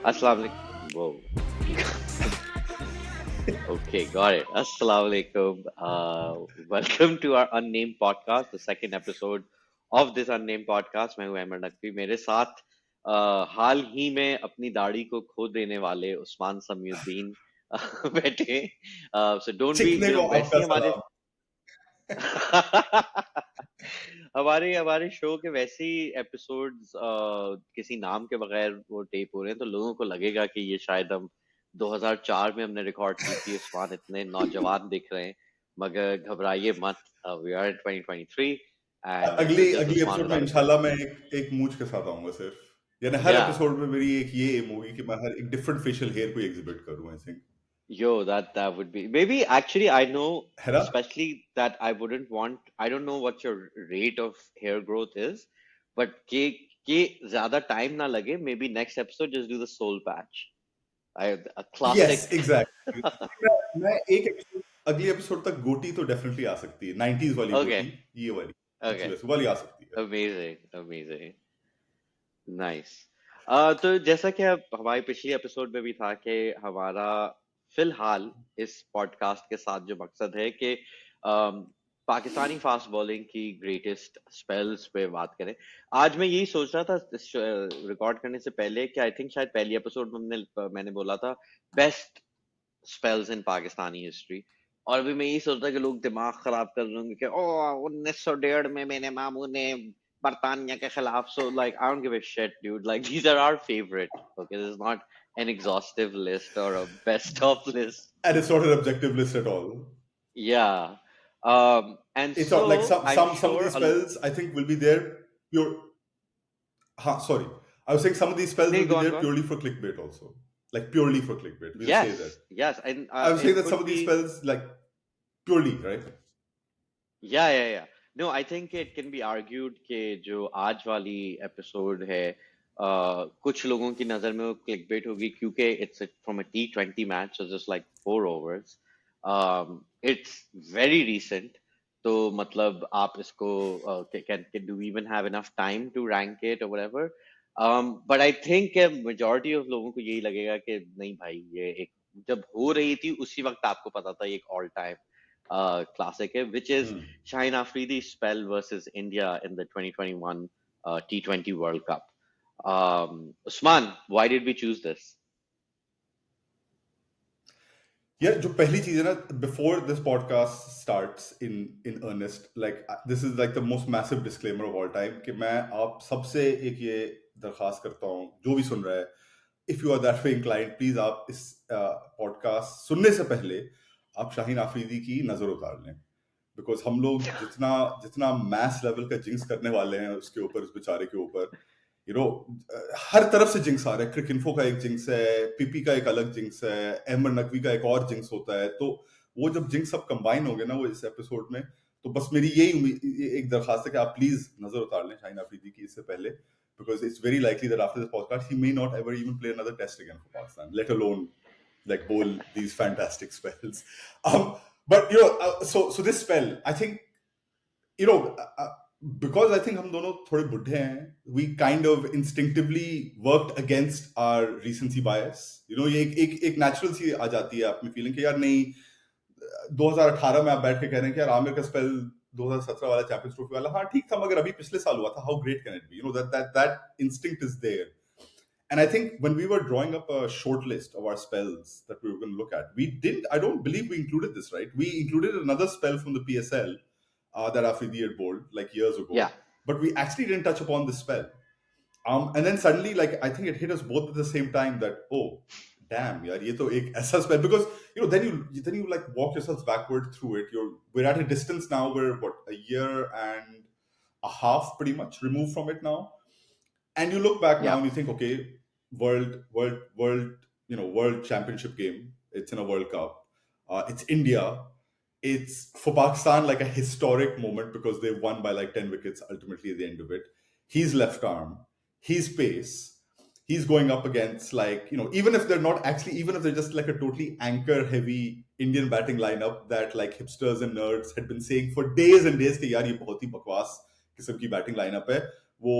Assalamu alaikum. Whoa. Okay, got it. Assalamu alaikum. Welcome to our unnamed podcast, the second episode of this unnamed podcast. मैं हूं अहमर नकवी. मेरे साथ हाल ही में अपनी दाढ़ी को खो देने वाले उस्मान समीउद्दीन बैठे. So don't be, चिकने को वैसे आपका ही हमारे सलाम. हमारे हमारे शो के वैसे ही एपिसोड्स किसी नाम के बगैर वो टेप हो रहे हैं, तो लोगों को लगेगा कि ये शायद हम 2004 में हमने रिकॉर्ड की थी. उस्मान इतने नौजवान दिख रहे हैं, मगर घबराइए मत. We are in 2023 and this अगली इज जस्ट अगली उस्मान एपिसोड में विदाउट अ इंशाल्लाह मैं एक मूंछ के साथ आऊंगा सिर्फ. यानी हर या. एपिसोड में मेरी एक ये एम होगी कि मैं हर एक डिफरेंट फेशियल हेयर को एग्जिबिट करूं. I think Yo, that would be maybe actually I know, है ना. especially that I wouldn't want. I don't know what your rate of hair growth is, but के ज़्यादा time ना लगे. Maybe next episode just do the soul patch. A yes classic. Exactly. मैं एक episode अगली episode तक गोटी तो डेफिनेटली आ सकती है. 90s वाली Okay, गोटी, ये वाली okay, वैसे वाली आ सकती है. amazing, amazing, nice. तो जैसा कि अब हमारी पिछली एपिसोड में भी था कि हमारा फिलहाल इस पॉडकास्ट के साथ जो मकसद है कि पाकिस्तानी फास्ट बॉलिंग की ग्रेटेस्ट स्पेल्स पे बात करें. आज मैं यही सोच रहा था रिकॉर्ड करने से पहले कि आई थिंक शायद पहली एपिसोड में मैंने बोला था बेस्ट स्पेल्स इन पाकिस्तानी हिस्ट्री. और अभी मैं यही सोच रहा कि लोग दिमाग खराब कर रहे होंगे कि ओ 1901 में मेरे मामू ने बर्तानिया के खिलाफ. So like I don't give a shit dude, like these are our favorite. Okay, this is not an exhaustive list or a best of list. And it's not an objective list at all. Yeah. And It's not like so I'm some of sure these spells I think will be there pure. Sorry, I was saying some of these spells no, will be go on, there go on. purely for clickbait also. Like purely for clickbait. We'll say that. Yes, and I was saying it that some could of these be. spells like purely, right? Yeah. No, I think it can be argued कि जो आज वाली episode है कुछ लोगों की नजर में वो क्लिकबेट होगी क्योंकि it's from a T20 match, so just like 4 overs. It's very recent. तो मतलब आप इसको can do we even have enough time to rank it or whatever. But I think majority of लोगों को यही लगेगा कि नहीं भाई, ये एक जब हो रही थी उसी वक्त आपको पता था ये एक all time classic है, which is Shaheen Afridi's spell versus India in the 2021 T20 World Cup. Usman, why did we choose this? Yeah, जो पहली चीज है ना, before this podcast starts in earnest, like this is like the most massive disclaimer of all time कि मैं आप सबसे एक ये दरखास्त करता हूँ जो भी सुन रहा है, if you are that way inclined, please आप इस podcast सुनने से पहले आप शाहीन आफरीदी की नजर उतार लें, बिकॉज हम लोग जितना जितना मैस लेवल का जिंक्स करने वाले हैं उसके ऊपर, उस बेचारे के ऊपर, यू नो, हर तरफ से जिंक्स आ रहे हैं. क्रिकइन्फो का एक जिंक्स है, पीपी का एक अलग जिंक्स है, अहमर नकवी का एक और जिंक्स होता है. तो वो जब जिंक्स सब कंबाइन हो गए ना वो इस एपिसोड में, तो बस मेरी यही एक दरखास्त है कि आप प्लीज नजर उतार लें शाहीन आफरीदी की इससे पहले, because it's very likely that after this podcast he may not ever even play another test again for Pakistan, let alone like bowl these fantastic spells. But you know, so this spell, I think, you know, because I think हम दोनों थोड़े बुढ़े हैं, we kind of instinctively worked against our recency bias. You know, ये एक natural सी आ जाती है आप में feeling कि यार नहीं, 2018 में आप बैठ के कह रहे हैं कि यार आमिर का स्पेल 2017 वाला चैंपियंस ट्रॉफी वाला हाँ ठीक था, मगर अभी पिछले साल हुआ था, how great can it be? You know, that instinct is there. And I think when we were drawing up a short list of our spells that we were going to look at, I don't believe we included this, right? We included another spell from the PSL that Afridi had bowled like years ago. Yeah. But we actually didn't touch upon this spell. And then suddenly, like, I think it hit us both at the same time that, oh, damn, yaar, ye to ek aisa spell. Because, you know, then you like walk yourselves backward through it. We're at a distance now, we're what, a year and a half pretty much removed from it now. And you look back now and you think, okay, world, you know, world championship game. It's in a World Cup. It's India. It's for Pakistan like a historic moment because they won by like 10 wickets ultimately at the end of it. He's left arm. He's pace. He's going up against, like, you know, even if they're just like a totally anchor heavy Indian batting lineup that like hipsters and nerds had been saying for days and days कि यार ये बहुत ही बकवास किस्म की batting lineup है. वो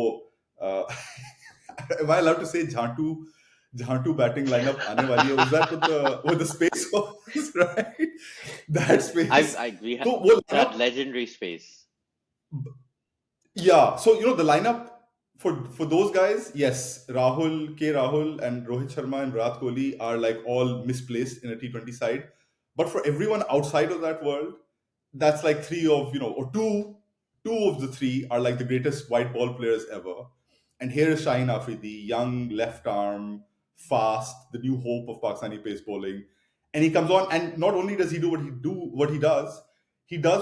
Am I allowed to say Jhantu batting lineup आने वाली है? Was that what the space was, right? That space. I we So had वो that lineup, legendary space. yeah. So the lineup for those guys, yes, Rahul, and Rohit Sharma and Virat Kohli are like all misplaced in a T20 side. But for everyone outside of that world, that's like three of or two of the three are like the greatest white ball players ever. And here is Shaheen Afridi, young left arm, fast, the new hope of Pakistani pace bowling. And he comes on, and not only does he do what he does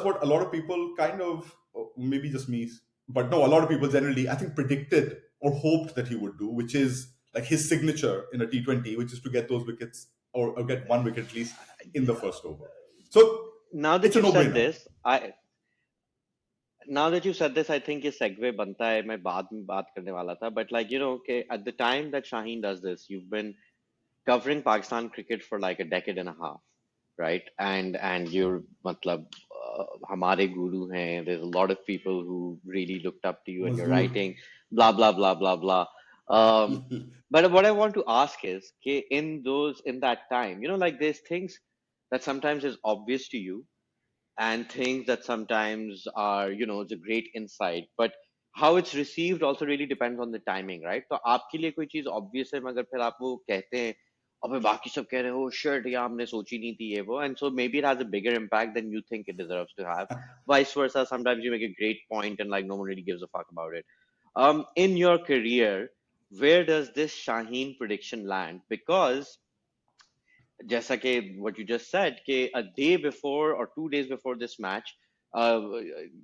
what a lot of people kind of, maybe just me, but no, a lot of people generally, I think, predicted or hoped that he would do, which is like his signature in a T20, which is to get those wickets, or get one wicket at least in the first over. So Now it's that a you said no-brainer. this, I now that you said this, I think ये segue बनता है. मैं बाद में बात करने वाला था. But like okay, at the time that Shaheen does this, you've been covering Pakistan cricket for like a decade and a half, right? And you're matlab हमारे guru हैं. There's a lot of people who really looked up to you and your Mazdoor. writing, blah blah blah blah blah. But what I want to ask is, कि in that time, like there's things that sometimes is obvious to you, and things that sometimes are, it's a great insight, but how it's received also really depends on the timing, right? तो आपके लिए कोई चीज obvious है, मगर फिर आप वो कहते हैं और फिर बाकी सब कह रहे हो shit या हमने सोची नहीं थी ये वो, and so maybe it has a bigger impact than you think it deserves to have. Vice versa, sometimes you make a great point and like no one really gives a fuck about it. In your career, where does this Shaheen prediction land? Because जैसा कि what you just said कि a day before or 2 days before this match, uh,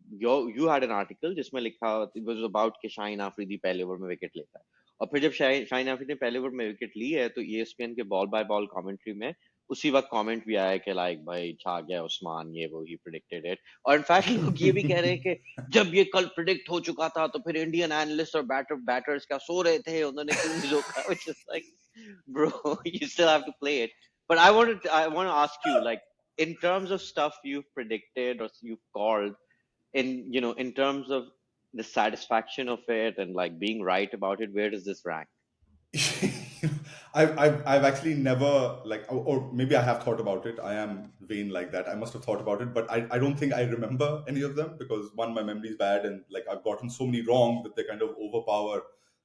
you had an article जिसमें लिखा, it was about कि शाहीन आफरीदी पहले over में wicket लेता है, और फिर जब शाहीन आफरीदी ने पहले ओवर में विकेट ली है तो ESPN के बॉल बाय बॉल कमेंट्री में उसी वक्त कमेंट भी आया कि लाइक भाई छा गया उस्मान, ये वो, ही प्रिडिक्टेड इट. और इनफैक्ट लोग ये भी कह रहे हैं कि जब ये कल प्रिडिक्ट हो चुका था तो फिर इंडियन एनालिस्ट और बैटर्स क्या सो रहे थे, उन्होंने क्यों नहीं रोका, which is like bro, you still have to play it. But I want to ask you, like, in terms of stuff you've predicted or you've called, in terms of the satisfaction of it and like being right about it, where does this rank? I've actually never, like, or maybe I have thought about it. I am vain like that. I must have thought about it, but I don't think I remember any of them, because one, my memory is bad, and like I've gotten so many wrong that they kind of overpower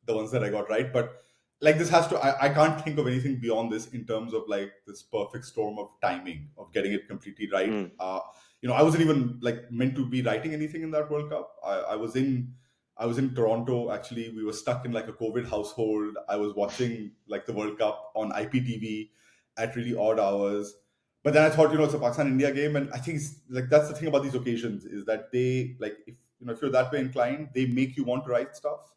the ones that I got right. But like this has to, I can't think of anything beyond this in terms of like this perfect storm of timing of getting it completely right. Mm. I wasn't even like meant to be writing anything in that World Cup. I was in Toronto. Actually, we were stuck in like a COVID household. I was watching like the World Cup on IPTV at really odd hours. But then I thought, it's a Pakistan India game, and I think it's, like, that's the thing about these occasions, is that they, like, if you're that way inclined, they make you want to write stuff.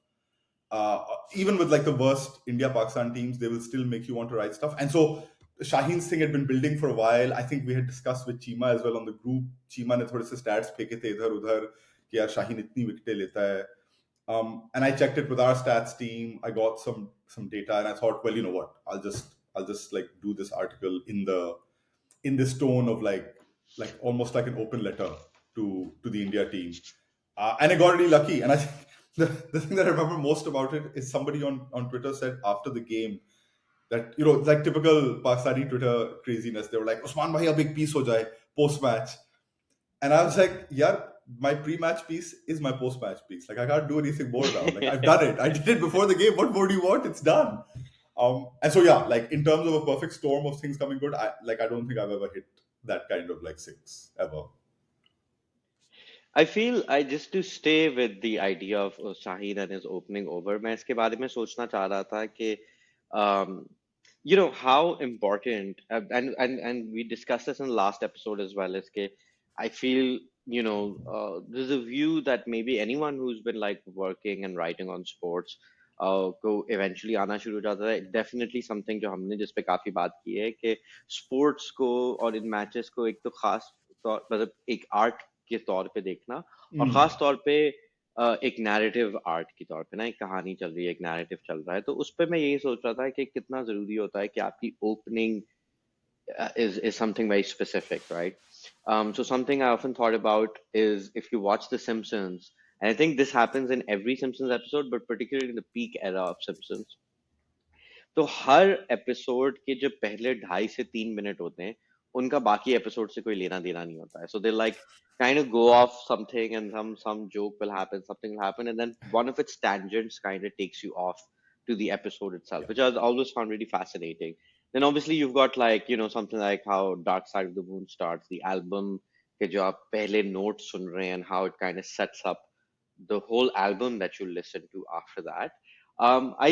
Even with like the worst India Pakistan teams, they will still make you want to write stuff. And so Shaheen's thing had been building for a while. I think we had discussed with Cheema as well on the group. Cheema ने थोड़े से stats फेंके थे इधर उधर कि यार शाहीन इतनी विकेटें लेता है. And I checked it with our stats team. I got some data, and I thought, well, you know what? I'll just like do this article in this tone of like almost like an open letter to the India team. And I got really lucky. And I think the thing that I remember most about it is somebody on Twitter said after the game that, like typical Pakistani Twitter craziness, they were like, Usman bhai, a big piece ho jaye post match. And I was like, yeah, my pre-match piece is my post-match piece. Like, I can't do anything more now. Like, I've done it. I did it before the game. What more do you want? It's done. And so, yeah, like in terms of a perfect storm of things coming good, I don't think I've ever hit that kind of like six ever. I feel I just to stay with the idea of Shaheen and his opening over, मैं इसके बारे में सोचना चाह रहा था कि um, how important, and we discussed this in the last episode as well, is कि I feel there's a view that maybe anyone who's been like working and writing on sports को eventually आना शुरू हो जाता है. Definitely something जो हमने जिस पे काफी बात की है कि sports को और इन matches को एक तो खास मतलब एक आर्ट के तौर पे देखना, और खास तौर पे एक नैरेटिव आर्ट की तौर पे ना, एक कहानी चल रही है, एक नैरेटिव चल रहा है, तो उस पे मैं यही सोच रहा था कि कितना जरूरी होता है कि आपकी opening is something very specific, right? So something I often thought about is if you watch The Simpsons And I think this happens in every Simpsons episode, but particularly in the peak era of Simpsons. तो हर episode के जो पहले 2.5 से 3 minute होते हैं उनका बाकी episode से कोई लेना देना नहीं होता है. So they like kind of go off something, and some joke will happen, something will happen, and then one of its tangents kind of takes you off to the episode itself, which I always found really fascinating. Then obviously you've got, like, something like how Dark Side of the Moon starts, the album के जो आप पहले notes सुन रहे हैं, and how it kind of sets up the whole album that you listen to after that. I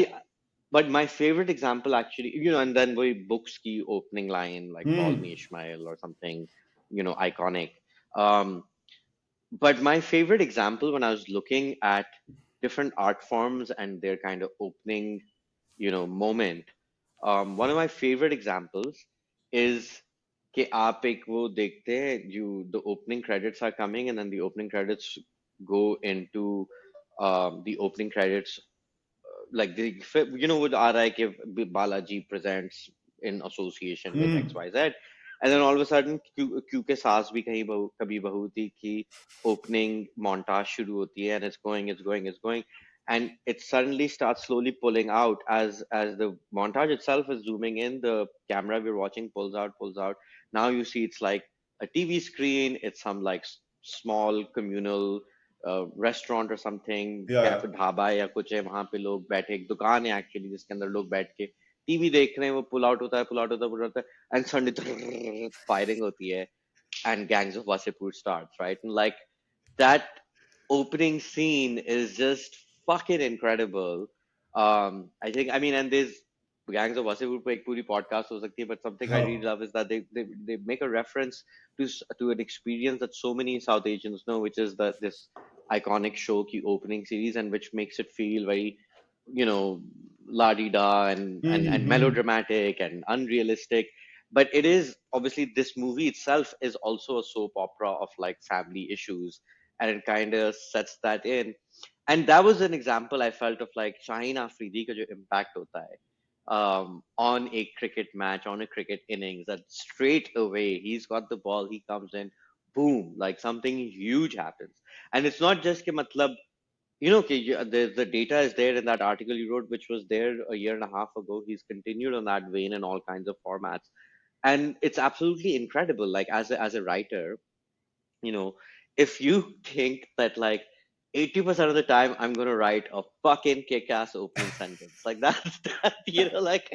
But my favorite example actually, and then we books ki opening line like "Call Hmm. Me Ishmael" or something, iconic. Um, but my favorite example when I was looking at different art forms and their kind of opening, moment, one of my favorite examples is कि आप एक वो देखते हैं, the opening credits are coming, and then the opening credits go into the opening credits, like would RI give Balaji presents in association with Hmm. XYZ, and then all of a sudden क्योंकि सास भी कहीं कभी बहू थी की opening montage शुरू होती है, and it's going, and it suddenly starts slowly pulling out as the montage itself is zooming in, the camera we're watching pulls out. Now you see it's like a TV screen, it's some like small communal restaurant और something, Yeah, क्या yeah. फिर ढाबा है या कुछ है, वहां पे लोग बैठे, एक दुकान है एक्चुअली जिसके अंदर लोग बैठ के टीवी देख रहे हैं, वो पुल आउट होता है, एंड सडनली फायरिंग होती है, and Gangs of Wasseypur starts, right? And like that opening scene is just fucking incredible. I think, I mean, and there's Gangs of Wasseypur पे एक पूरी podcast हो सकती है, but something I really Oh. love is that they make a reference to an experience that so many South Asians know, which is that this iconic show की opening series, and which makes it feel very, la di da, and Hmm. melodramatic and unrealistic. But it is obviously, this movie itself is also a soap opera of like family issues, and it kind of sets that in. And that was an example I felt of like Shaheen Afridi ka jo impact hota hai, on a cricket match, on a cricket innings, that straight away he's got the ball, he comes in, boom, like something huge happens. And it's not just ke matlab, okay, the data is there in that article you wrote, which was there a year and a half ago. He's continued on that vein in all kinds of formats, and it's absolutely incredible. Like as a writer, you know, if you think that like 80% of the time I'm gonna write a fucking kick-ass opening sentence, like that's that, like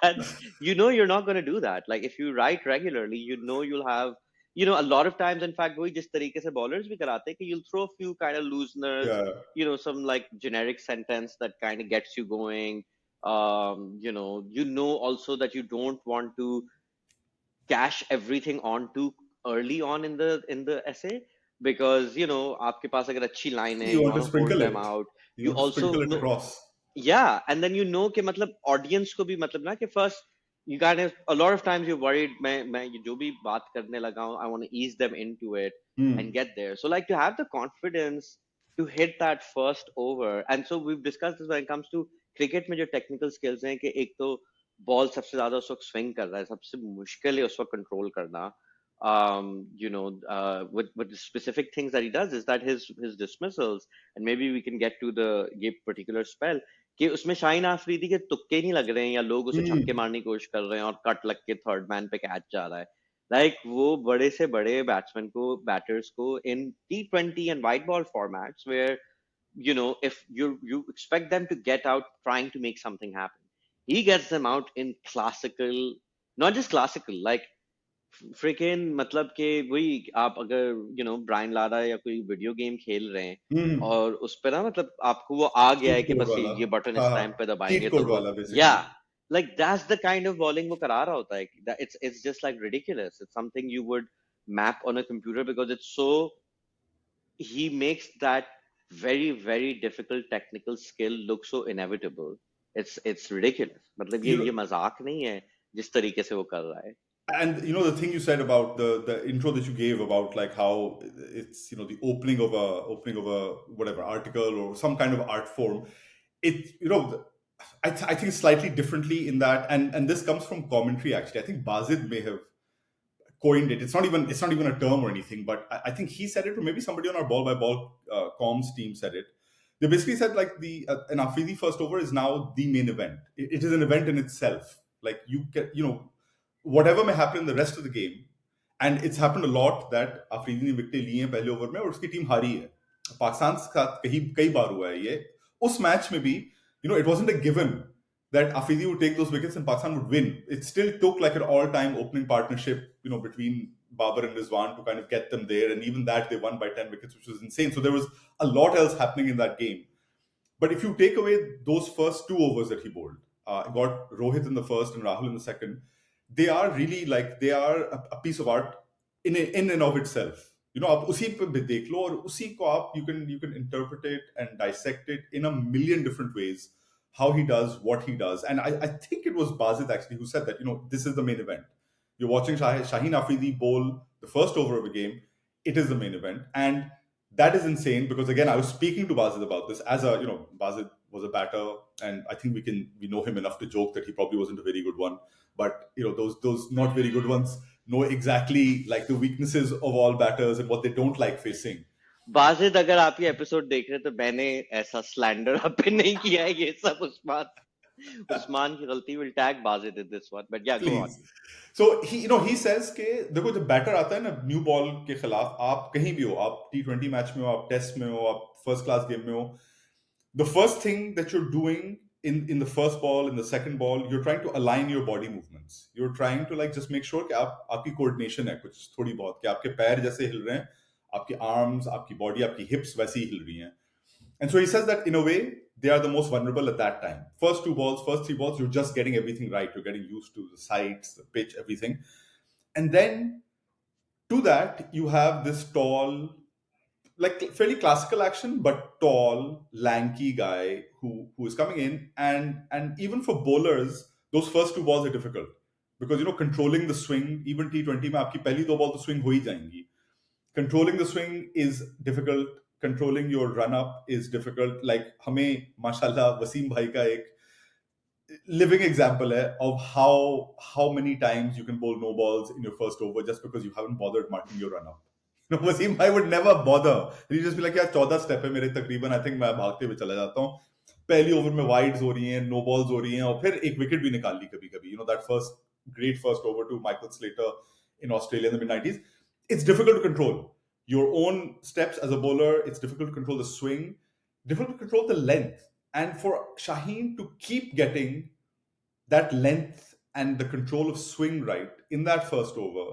that's, you're not gonna do that. Like if you write regularly, you'll have, a lot of times, in fact, वही जिस तरीके से bowlers भी कराते हैं कि you'll throw a few kind of looseners, Yeah. some like generic sentence that kind of gets you going. Also that you don't want to cash everything on too early on in the essay, because आपके पास अगर अच्छी line है, You you want to want to hold sprinkle them it. out. You You want to also sprinkle it know, across. yeah, and then कि मतलब audience को भी मतलब ना कि first you kind of, a lot of times you're worried, मैं ये जो भी बात करने लगा हूँ, I want to ease them into it and Hmm. get there. So like to have the confidence to hit that first over. And so we've discussed this when it comes to cricket में जो technical skills हैं, कि एक तो ball सबसे ज्यादा उस वक्त स्विंग कर रहा है, सबसे मुश्किल है उस वक्त कंट्रोल करना. With the specific things that he does is that his dismissals, and maybe we can get to the ये particular spell, कि उसमें शाहीन आफरीदी के तुक्के नहीं लग रहे हैं, या लोग उसे छक्के Hmm. मारने की कोशिश कर रहे हैं और कट लग के थर्ड मैन पे कैच जा रहा है. लाइक वो बड़े से बड़े बैट्समैन को, बैटर्स को, इन T20 and white ball formats, where if you expect them to get out trying to make something happen, he gets them out in classical, not just classical, like freaking, मतलब कि वही, आप अगर Brian Lara या कोई video game खेल रहे हैं Hmm. और उस पे ना, मतलब आपको वो आ गया Cheat है कि code बस वाला. ये बटन हाँ इस हाँ. टाइम पे Cheat दबाएंगे तो code वो, वाला या, basically. like that's the kind of bowling वो करा रहा होता है. It's just like ridiculous. It's something you would map on a computer, because it's so, he makes that very very difficult technical skill look so inevitable. It's ridiculous. मतलब ये You know, ये मजाक नहीं है जिस तरीके से वो कर रहा है. and the thing you said about the intro that you gave about like how it's the opening of a whatever article or some kind of art form. It I think slightly differently in that, and this comes from commentary actually. I think Bazid may have coined it. It's not even a term or anything, but I think he said it, or maybe somebody on our ball by ball comms team said it. They basically said like the an Afridi first over is now the main event. It is an event in itself. Like you can, whatever may happen in the rest of the game, and it's happened a lot that Afridi ने विकेटें ली हैं पहले over में और उसकी team हारी है. पाकिस्तान के साथ कई बार हुआ है ये. उस मैच में भी it wasn't a given that Afridi would take those wickets and Pakistan would win. It still took like an all-time opening partnership, between Babar and Rizwan to kind of get them there, and even that they won by 10 wickets, which was insane. So there was a lot else happening in that game. But if you take away those first two overs that he bowled, got Rohit in the first and Rahul in the second, they are really like they are a piece of art in and of itself. आप उसी पे भी देख लो और उसी को आप you can interpret it and dissect it in a million different ways. How he does what he does, and I think it was Bazid actually who said that this is the main event. You're watching Shaheen Afridi bowl the first over of a game. It is the main event, and that is insane because again I was speaking to Bazid about this as a Bazid was a batter, and I think we know him enough to joke that he probably wasn't a very good one, but those not very good ones know exactly like the weaknesses of all batters and what they don't like facing. Wajid, अगर आप ये episode देख रहे हैं तो मैंने ऐसा slander आप पे नहीं किया है, ये सब उस्मान की गलती. Will tag Bajid in this one, but ya go on. So he says कि देखो जब बैटर आता है ना न्यू बॉल के खिलाफ, आप कहीं भी हो, आप T20 मैच में हो, आप टेस्ट में हो, आप फर्स्ट क्लास गेम में हो, the first thing that you're doing in the first ball, in the second ball, you're trying to align your body movements. You're trying to like just make sure कि आपकी coordination है कुछ थोड़ी बहुत, कि आपके पैर जैसे हिल रहे हैं, आपके arms, आपकी body, आपकी hips वैसी ही हिल रही हैं. And so he says that in a way, they are the most vulnerable at that time. First two balls, first three balls, you're just getting everything right. You're getting used to the sights, the pitch, everything. And then to that, you have this tall, like fairly classical action, but tall, lanky guy who is coming in. And even for bowlers, those first two balls are difficult. Because, controlling the swing, even T20 में आपकी पहली दो ball तो swing हो ही जाएंगी. Controlling the swing is difficult. Controlling your run up is difficult. Like हमें माशाल्लाह वसीम भाई का एक living example है of how many times you can bowl no balls in your first over just because you haven't bothered marking your run up. Wasim भाई would never bother. He just be like यार 14 step है मेरे तकरीबन, I think मैं भागते हुए चला जाता हूँ. पहली ओवर में वाइड्स हो रही हैं, नो बॉल्स हो रही हैं, और फिर एक विकेट भी निकाल ली कभी कभी. That first great first over to Michael Slater in Australia in the mid-90s. It's difficult to control your own steps as a bowler. It's difficult to control the swing, difficult to control the length. And for Shaheen to keep getting that length and the control of swing right in that first over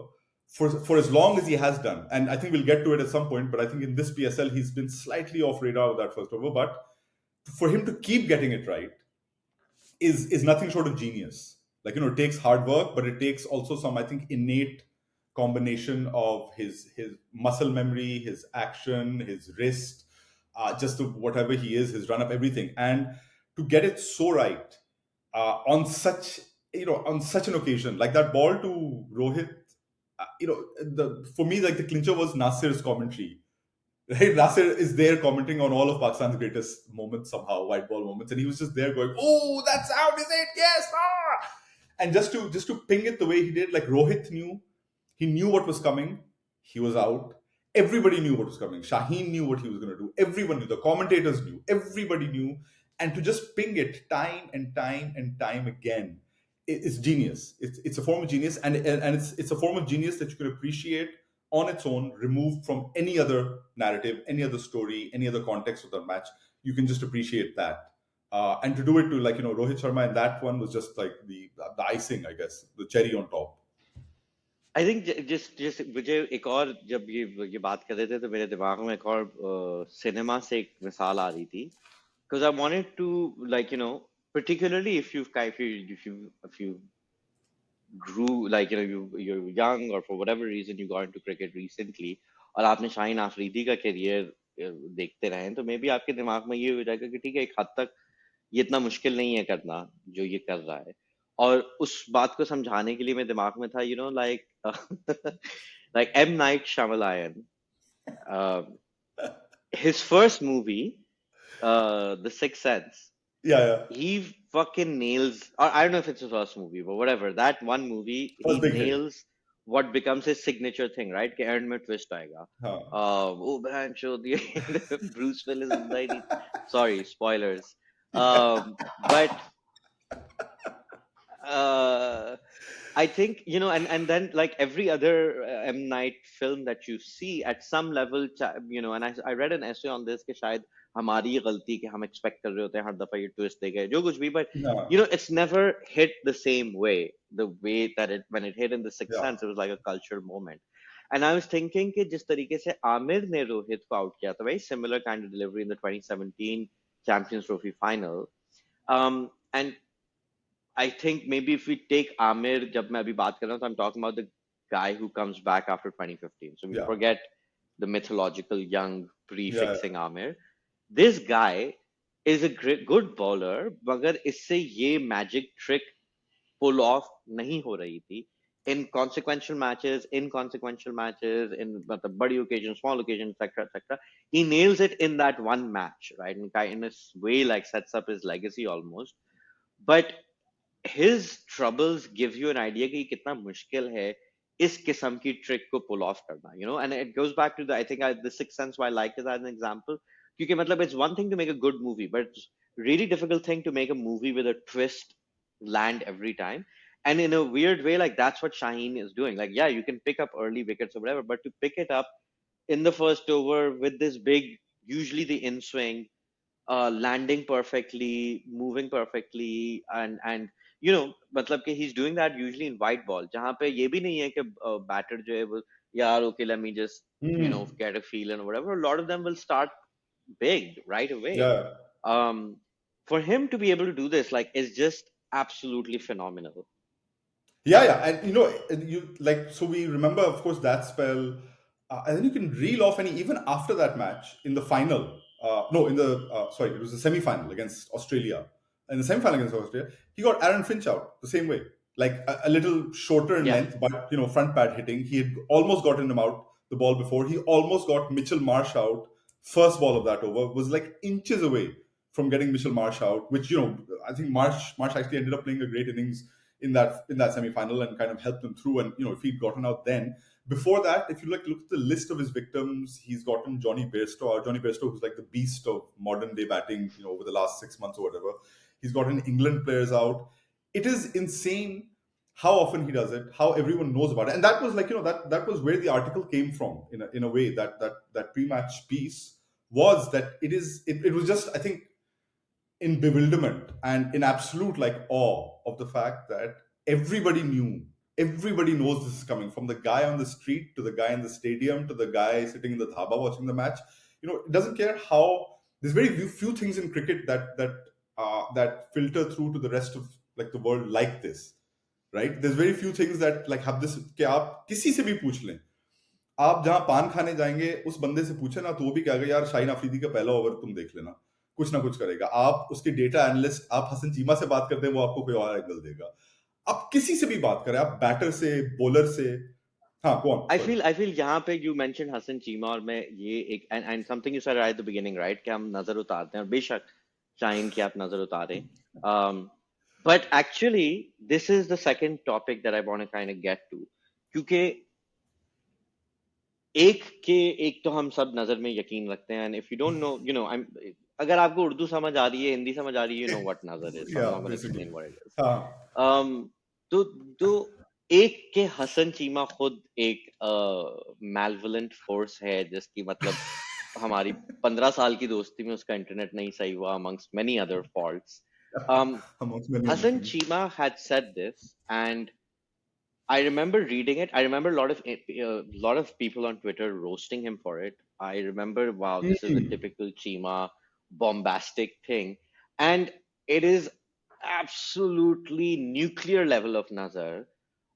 for as long as he has done, and I think we'll get to it at some point, but I think in this PSL he's been slightly off radar with that first over, but for him to keep getting it right is nothing short of genius. Like, it takes hard work, but it takes also some, I think, innate combination of his muscle memory, his action, his wrist, just whatever he is, his run up, everything, and to get it so right on such an occasion, like that ball to Rohit. For me, like the clincher was Nasir's commentary. Right, Nasir is there commenting on all of Pakistan's greatest moments somehow, white ball moments, and he was just there going, "Oh, that's out, is it? Yes!" And just to ping it the way he did, like Rohit knew. He knew what was coming. He was out. Everybody knew what was coming. Shaheen knew what he was going to do. Everyone knew. The commentators knew. Everybody knew. And to just ping it time and time and time again, it's genius. It's a form of genius, and it's a form of genius that you can appreciate on its own, removed from any other narrative, any other story, any other context of the match. You can just appreciate that. And to do it to Rohit Sharma, and that one was just like the icing, I guess, the cherry on top. I think जिस मुझे एक और, जब ये बात कर रहे थे तो मेरे दिमाग में एक और सिनेमा से एक मिसाल आ रही थी, because I wanted to, like, particularly if you grew, like, you're young, or for whatever reason you got into cricket recently, और आपने शाहीन आफरीदी का करियर देखते रहे, तो मे बी आपके दिमाग में ये हो जाएगा कि ठीक है, एक हद तक ये इतना मुश्किल नहीं है करना जो ये कर रहा है. और उस बात को समझाने के लिए मेरे दिमाग में था, like like M Night Shyamalan, his first movie, The Sixth Sense. Yeah. He fucking nails, or I don't know if it's his first movie, but whatever, that one movie, he nails what becomes his signature thing, right? कि and में twist आएगा, हाँ वो बहन चोद ये Bruce Willis जिंदा ही नहीं, sorry spoilers, but uh, I think, and then like every other M Night film that you see at some level, and I read an essay on this कि शायद हमारी ही गलती कि हम expect कर रहे होते हैं हर दफा ये twist देगा जो कुछ भी, but हाँ it's never hit the same way, the way that it when it hit in The Sixth yeah Sense, it was like a cultural moment. And I was thinking कि जिस तरीके से आमिर ने रोहित को आउट किया था, very similar kind of delivery in the 2017 Champions Trophy final. And I think maybe if we take Amir, जब मैं अभी बात कर रहा हूँ, so I'm talking about the guy who comes back after 2015. So we yeah forget the mythological young yeah pre-fixing Amir. This guy is a great, good bowler, मगर इससे ये magic trick pull off नहीं हो रही थी. In consequential matches, inconsequential matches, in मतलब बड़ी occasions, small occasions, etc., etc. He nails it in that one match, right? And in a way, like sets up his legacy almost. But his troubles give you an idea कि कितना मुश्किल है इस किस्म की trick को pull off करना, and it goes back to the Sixth Sense, why I like it as an example, क्योंकि मतलब it's one thing to make a good movie, but it's really difficult thing to make a movie with a twist land every time. And in a weird way, like that's what Shaheen is doing. Like, yeah, you can pick up early wickets or whatever, but to pick it up in the first over with this big, usually the in swing, landing perfectly, moving perfectly, and मतलब कि he's doing that usually in white ball, जहाँ पे ये भी नहीं है कि batter जो है वो यार okay let me just Hmm. get a feel and whatever. A lot of them will start big right away. Yeah. Um, for him to be able to do this like is just absolutely phenomenal. Yeah, yeah, and you like so we remember, of course, that spell, and then you can reel off any even after that match in the final. No, in the sorry, it was the semi-final against Australia. In the semi-final against Australia, he got Aaron Finch out the same way, like a little shorter in Yeah, length, but front pad hitting. He had almost gotten him out the ball before. He almost got Mitchell Marsh out. First ball of that over was like inches away from getting Mitchell Marsh out, which I think Marsh actually ended up playing a great innings in that semi-final and kind of helped him through. And if he'd gotten out then, before that, if you look at the list of his victims, he's gotten Johnny Bairstow, who's like the beast of modern day batting, over the last 6 months or whatever. He's gotten England players out. It is insane how often he does it, how everyone knows about it. And that was like, that was where the article came from in a way, that pre-match piece was that it was just, I think, in bewilderment and in absolute like awe of the fact that everybody knows this is coming, from the guy on the street to the guy in the stadium to the guy sitting in the dhaba watching the match. It doesn't care how. There's very few things in cricket that filter through to the rest of like the world like this, right? There's very few things that like have this कि आप किसी से भी पूछ लें, आप जहां पान खाने जाएंगे उस बंदे से पूछे ना, तो वो भी कहेगा यार शाहीन अफरीदी का पहला ओवर तुम देख लेना, कुछ ना कुछ करेगा। आप उसके डेटा एनालिस्ट, आप हसन चीमा से बात करते हैं, वो आपको कोई और एंगल देगा। आप किसी से भी बात करें, आप बैटर से, बॉलर से। हाँ, go on, sorry. I feel यहाँ पे you mentioned Hasan चीमा, और मैं ये एक and something you said right at the beginning, right, कि हम नजर उतारते हैं, और बेशक शाहीन की आप नजर उतारें, but actually this is the second topic that I want to kind of get to, क्योंकि एक तो हम सब नजर में यकीन रखते हैं, and if you don't know, अगर आपको उर्दू समझ आ रही है, हिंदी समझ आ रही है, you know what नजर is, so I'm Yeah, not going to basically. explain what it is. हाँ, तो एक के हसन चीमा खुद एक मैलवलेंट फोर्स है, जिसकी मतलब हमारी 15 साल की दोस्ती में उसका इंटरनेट नहीं सही हुआ, amongst many other faults. amongst many other Hasan things. Cheema had said this, and I remember reading it. I remember a lot of people on Twitter roasting him for it. I remember, wow, this is a Hmm. typical Chima bombastic thing, and it is absolutely nuclear level of nazar.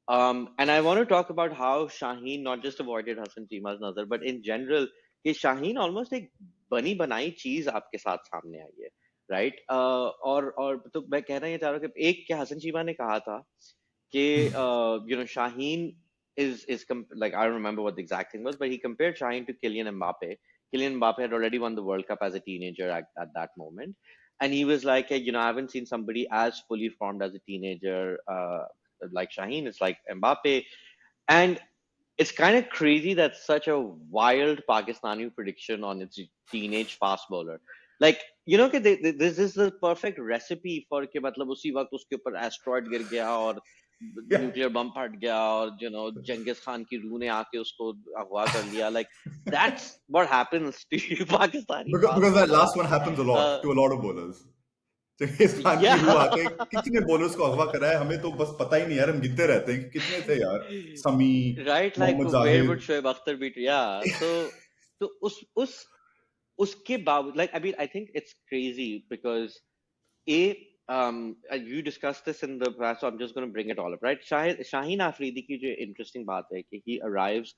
And I want to talk about how Shaheen not just avoided Hasan Cheema's nazar, but in general, कि Shaheen almost एक बनी बनाई चीज आपके साथ सामने आई है, right? और तो मैं कहना ये चाह रहा हूँ कि एक क्या हसन चीमा ने कहा था कि Shaheen like, I don't remember what the exact thing was, but he compared Shaheen to Kylian Mbappe. Kylian Mbappe had already won the World Cup as a teenager at that moment, and he was like, hey, I haven't seen somebody as fully formed as a teenager like Shaheen. It's like Mbappe. And it's kind of crazy that such a wild Pakistani prediction on its teenage fast bowler. Like, this is the perfect recipe for कि मतलब उसी वक्त उसके ऊपर asteroid गिर गया और Yeah, nuclear bomb फट गया और जंगीज खान की रूह ने आके उसको अगवा कर लिया. Like, that's what happens to Pakistani fast because that bowlers. last one happens a lot Uh, to a lot of bowlers. Genghis Khan की रूह yeah. आते हैं, कितने बॉलर्स को अगवा करा है हमें तो बस पता ही नहीं यार, हम गिनते रहते हैं कि कितने थे यार. समी, Right, like Mohammad where would Zahid. Shoaib Akhtar be? Yeah. So uske baabud, like, I mean, I think it's crazy because you discussed this in the past, so I'm just going to bring it all up, right? Shaheen Afridi ki jo interesting baat hai कि he arrives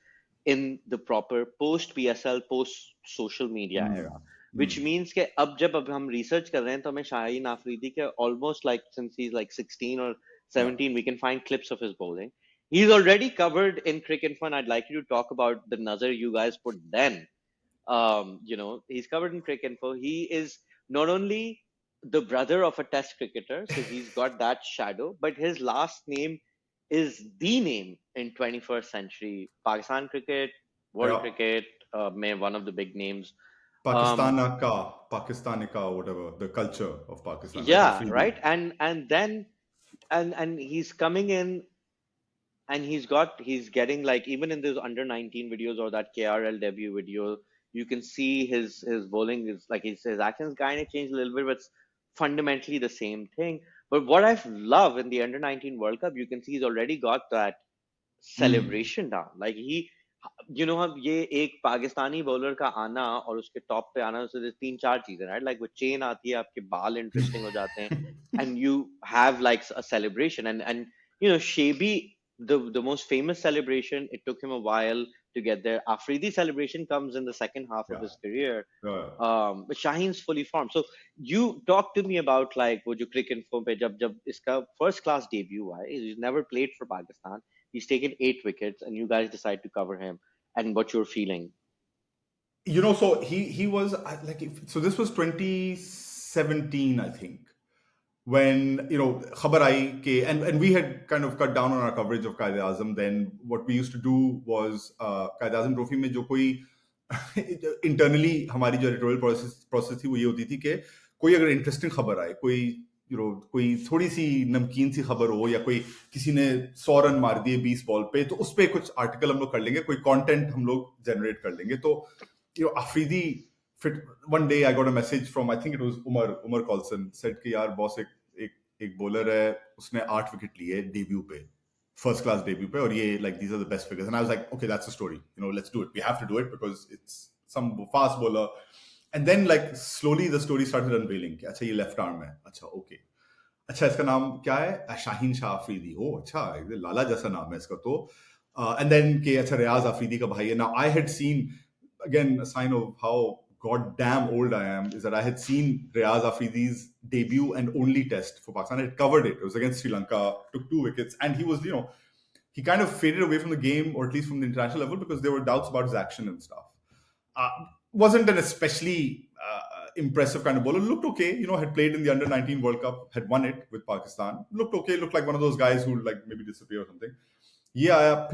in the proper post PSL, post social media Hmm. era, which Hmm. means कि अब हम research कर रहे हैं तो हमें शाहीन आफरीदी के almost like since he's like 16 or Yeah. 17, we can find clips of his bowling. He's already covered in Cricket Fun. I'd like you to talk about the nazar you guys put then. He's covered in cricket info. He is not only the brother of a test cricketer, so he's got that shadow, but his last name is the name in 21st century Pakistan cricket, world Yeah. cricket, one of the big names. Um, Pakistani ka, whatever, the culture of Pakistan, right? yeah, Afridi. right. And he's coming in and he's getting like even in those under 19 videos or that KRL debut video, you can see his bowling is like his actions kind of changed a little bit, but it's fundamentally the same thing. But what I love in the under 19 World Cup, you can see he's already got that Hmm. celebration down. Like अब ये एक Pakistani bowler का आना और उसके top पे आना, उससे तीन चार चीजें, राइट? लाइक वो चेन आती है, आपके बाल इंटरेस्टिंग हो जाते हैं, and you have like a celebration. And Shebi, the most famous celebration, it took him a while to get there. Afridi celebration comes in the second half of Yeah. his career. Yeah. But Shaheen's fully formed. So you talk to me about like वो जो cricket info पे जब इसका first class debut हुआ है, he's never played for Pakistan. He's taken 8 wickets, and you guys decide to cover him. And what you're feeling? So he was like, so this was 2017, I think, when khabar aayi ke, and we had kind of cut down on our coverage of Qaid Azam. Then what we used to do was Qaid Azam trophy में जो कोई internally हमारी जो editorial process थी वो ये होती थी कि कोई अगर interesting खबर आए, कोई थोड़ी सी नमकीन सी खबर हो, या कोई किसी ने 100 रन मार दिए 20 बॉल पे, तो उस पे कुछ आर्टिकल हम लोग कर लेंगे, कोई कंटेंट हम लोग जनरेट कर लेंगे. तो Afridi fit. One day I got a message from, I think it was Umar Colson, said कि यार बॉस एक बॉलर है, उसने 8 विकेट लिए डेब्यू पे, फर्स्ट क्लास डेब्यू पे, और ये like these are the best figures. And I was like, okay, that's a story, let's do it, we have to do it because it's some fast bowler. And then like slowly the story started unveiling कि अच्छा ये left arm है, अच्छा okay, अच्छा इसका नाम क्या है, शाहीन शाह अफरीदी, ओ अच्छा ये लाला जैसा नाम है इसका. तो एंड देन के अच्छा रियाज अफरीदी का भाई है. Now I had seen, again a sign of how goddamn old I am is that I had seen Riaz Afridi's debut and only test for Pakistan. I had covered it. It was against Sri Lanka, took 2 wickets, and he was, he kind of faded away from the game, or at least from the international level, because there were doubts about his action and stuff. Uh, wasn't an especially impressive kind of bowler. Looked okay, had played in the under 19 World Cup, had won it with Pakistan. Looked okay, looked like one of those guys who like maybe disappear or something. Yeah,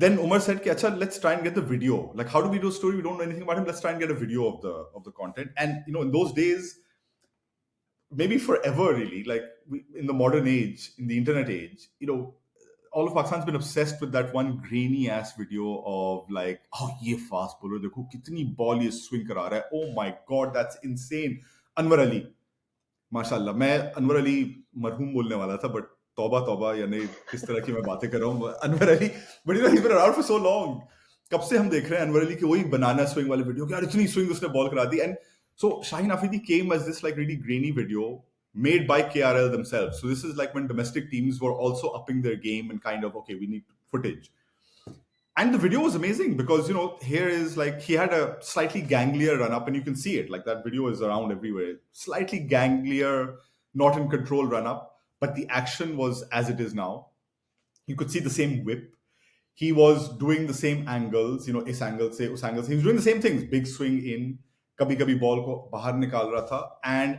then Umar said, "Acha, let's try and get the video. Like, how do we do a story? We don't know anything about him. Let's try and get a video of the content." And in those days, maybe forever, really, like in the modern age, in the internet age, all of Pakistan's been obsessed with that one grainy ass video of like, oh, ye fast bowler, dekho kitni ball ye swing kara raha hai. Oh my god, that's insane. Anwar Ali, माशाल्लाह. मैं अनवर अली मरहूम बोलने वाला था, but तौबा तौबा, यानी किस तरह की मैं बातें कर रहा हूँ. Anwar Ali, but he's been around for so long. कब से हम देख रहे हैं अनवर अली की वही बनाना स्विंग वाले वीडियो कि यार इतनी स्विंग उसने बॉल करा दी. And so Shaheen Afridi came as this like really grainy video made by KRL themselves. So this is like when domestic teams were also upping their game and kind of, okay, we need footage. And the video was amazing because here is like he had a slightly ganglier run up, and you can see it, like that video is around everywhere, slightly ganglier, not in control run up, but the action was as it is now. You could see the same whip. He was doing the same angles, इस angle से उस angle से, he was doing the same things, big swing in, कभी कभी ball को बाहर निकाल रहा था,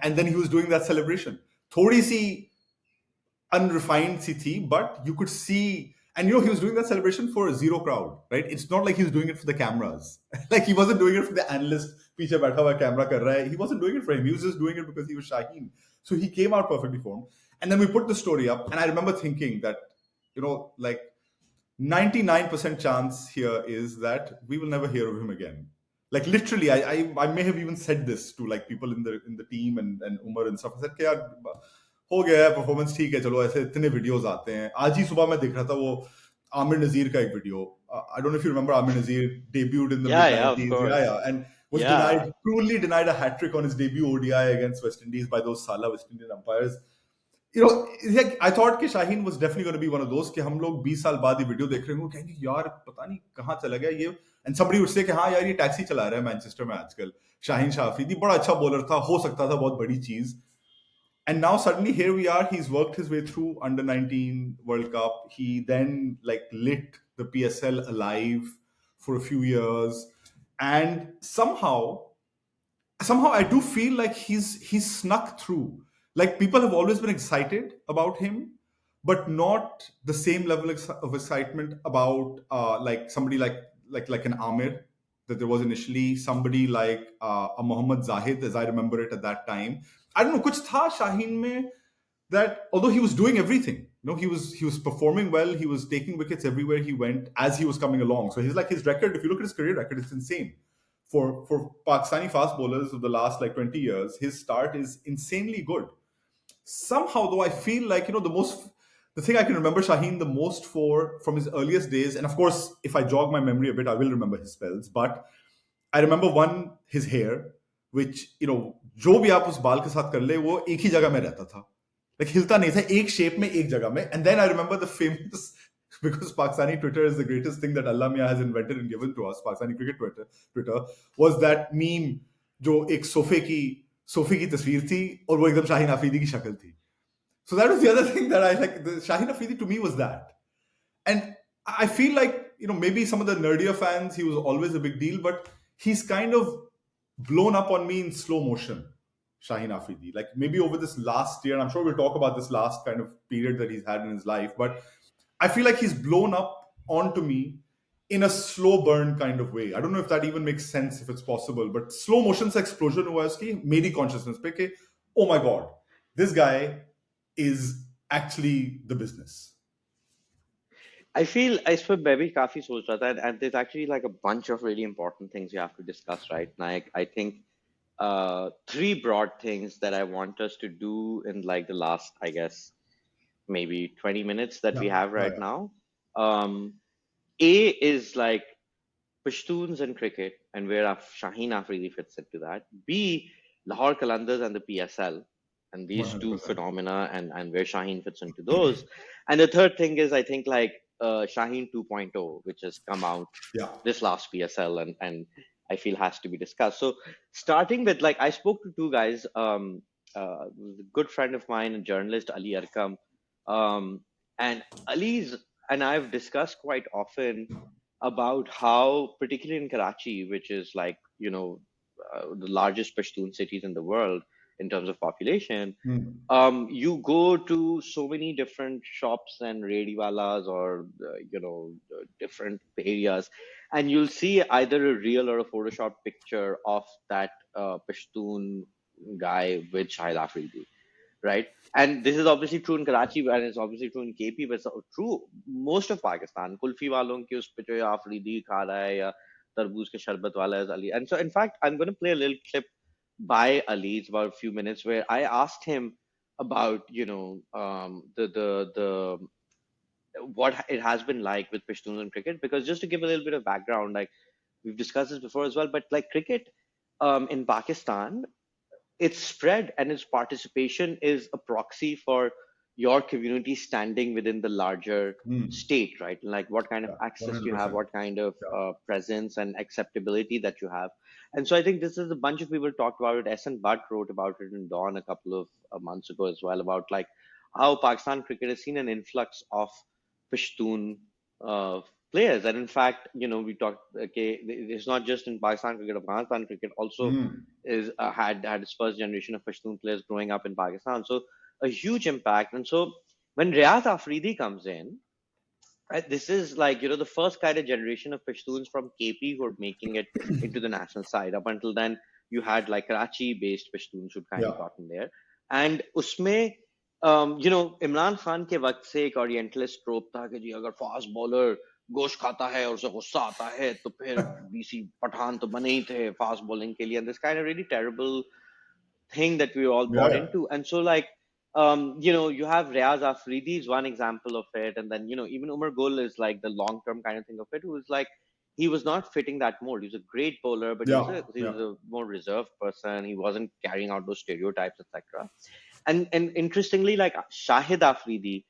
and then he was doing that celebration, थोड़ी सी unrefined सी थी, but you could see And he was doing that celebration for zero crowd, right? It's not like he was doing it for the cameras. Like he wasn't doing it for the analyst. Piche baitha hua camera kar raha hai. He wasn't doing it for him. He was just doing it because he was Shaheen. So he came out perfectly formed. And then we put the story up, and I remember thinking that, like 99% chance here is that we will never hear of him again. Like literally, I may have even said this to like people in the team and Umar and stuff. I said, "क्या हो गया है performance ठीक है चलो ऐसे इतने videos आते हैं." आज ही सुबह मैं देख रहा था वो आमिर नजीर का एक video. I don't know if you remember Amir Nazir debuted in the mid Yeah, of 90s. Yeah, course. yeah, and was Yeah. cruelly denied a hat trick on his debut ODI against West Indies by those Sala West Indian umpires. Like, I thought कि Shaheen was definitely going to be one of those कि हम लोग 20 साल बाद ये video देख रहे होंगे कहेंगे यार पता नहीं कहाँ चला गया ये. And somebody would say कि हाँ यार ये टैक्सी चला रहा है मैनचेस्टर में आजकल. शाहीन शाह अफरीदी बड़ा अच्छा बॉलर था, हो सकता था बहुत बड़ी चीज. And now suddenly here we are. He's worked his way through under 19 World Cup. He then like lit the PSL alive for a few years, and somehow I do feel like he's snuck through. Like people have always been excited about him, but not the same level of excitement about like somebody like an Ahmer that there was initially. Somebody like a Mohammad Zahid, as I remember it at that time. I don't know, kuch tha Shaheen mein that although he was doing everything, he was performing well, he was taking wickets everywhere he went as he was coming along. So he's like his record. If you look at his career record, it's insane for Pakistani fast bowlers of the last like 20 years. His start is insanely good. Somehow, though, I feel like the thing I can remember Shaheen the most for from his earliest days, and of course, if I jog my memory a bit, I will remember his spells. But I remember one his hair, which जो भी आप उस बाल के साथ कर ले वो एक ही जगह में रहता था. Like हिलता नहीं था, एक शेप में एक जगह में. And then I remember the famous because Pakistani Twitter is the greatest thing that Allah Mia has invented and given to us. Pakistani cricket Twitter was that meme जो एक सोफे की तस्वीर थी और वो एकदम शाहीन अफरीदी की शक्ल थी. So that was the other thing that I like. The Shaheen Afridi to me was that. And I feel like, maybe some of the nerdier fans, he was always a big deal, but he's kind of blown up on me in slow motion, Shaheen Afridi. Like maybe over this last year, and I'm sure we'll talk about this last kind of period that he's had in his life, but I feel like he's blown up onto me in a slow burn kind of way. I don't know if that even makes sense, if it's possible, but slow motion से explosion हुआ उसकी मेरी consciousness पे कि oh my god, this guy is actually the business. I feel इस पे मैं भी काफी सोच रहा था, and there's actually like a bunch of really important things we have to discuss, right? Like I think three broad things that I want us to do in like the last, I guess, maybe 20 minutes that Yeah, we have yeah, right yeah. now. A is like Pashtuns and cricket, and where Shaheen Afridi fits into that. B, Lahore Qalandars and the PSL, and these two 100%. phenomena, and where Shaheen fits into those. And the third thing is, I think, like Shaheen 2.0, which has come out Yeah. this last PSL, and I feel has to be discussed. So, starting with like, I spoke to two guys, a good friend of mine, a journalist, Ali Arkam, and Ali's and I've discussed quite often about how, particularly in Karachi, which is like, the largest Pashtun cities in the world in terms of population, Mm. you go to so many different shops and rediwalas or, different areas, and you'll see either a real or a Photoshop picture of that Pashtun guy with Shahid Afridi, right? And this is obviously true in Karachi and it's obviously true in KP, but it's true most of Pakistan. Kulfi walon ki us pe jo Afridi kha raha hai ya tarboos ke sharbat wala is Ali. And so, in fact, I'm going to play a little clip by Ali. It's about a few minutes where I asked him about, the what it has been like with Pashtuns and cricket. Because just to give a little bit of background, like we've discussed this before as well, but like cricket in Pakistan, its spread and its participation is a proxy for your community standing within the larger Mm. state, right? Like what kind of Yeah, access you have, 100%. what kind of Yeah. presence and acceptability that you have. And so I think this is a bunch of people talked about it. SN Butt wrote about it in Dawn a couple of months ago as well, about like how Pakistan cricket has seen an influx of Pashtun uh, players. And in fact, we talked, okay, it's not just in Pakistan cricket, Afghanistan cricket also Mm. is had its first generation of Pashtun players growing up in Pakistan. So a huge impact. And so when Riyaz Afridi comes in, Right? This is like, the first kind of generation of Pashtuns from KP who are making it into the national side. Up until then, you had like Karachi-based Pashtuns who'd kind of Yeah, gotten there. And उसमें, इमरान खान के वक्त से एक orientalist ट्रोप था कि जी अगर fast bowler गोश्त खाता है और उसे गुस्सा आता है तो फिर बीसी पठान तो बने ही थे फास्ट बॉलिंग के लिए. And this kind of really terrible thing that we all yeah, bought yeah, into. And so, like, you have Riaz Afridi is one example of it. And then, even Umar Gul is like the long term kind of thing of it, who is like, he was not fitting that mold. He was a great bowler, but he was yeah, he yeah, was a more reserved person. He wasn't carrying out those stereotypes, etc. And interestingly, like Shahid Afridi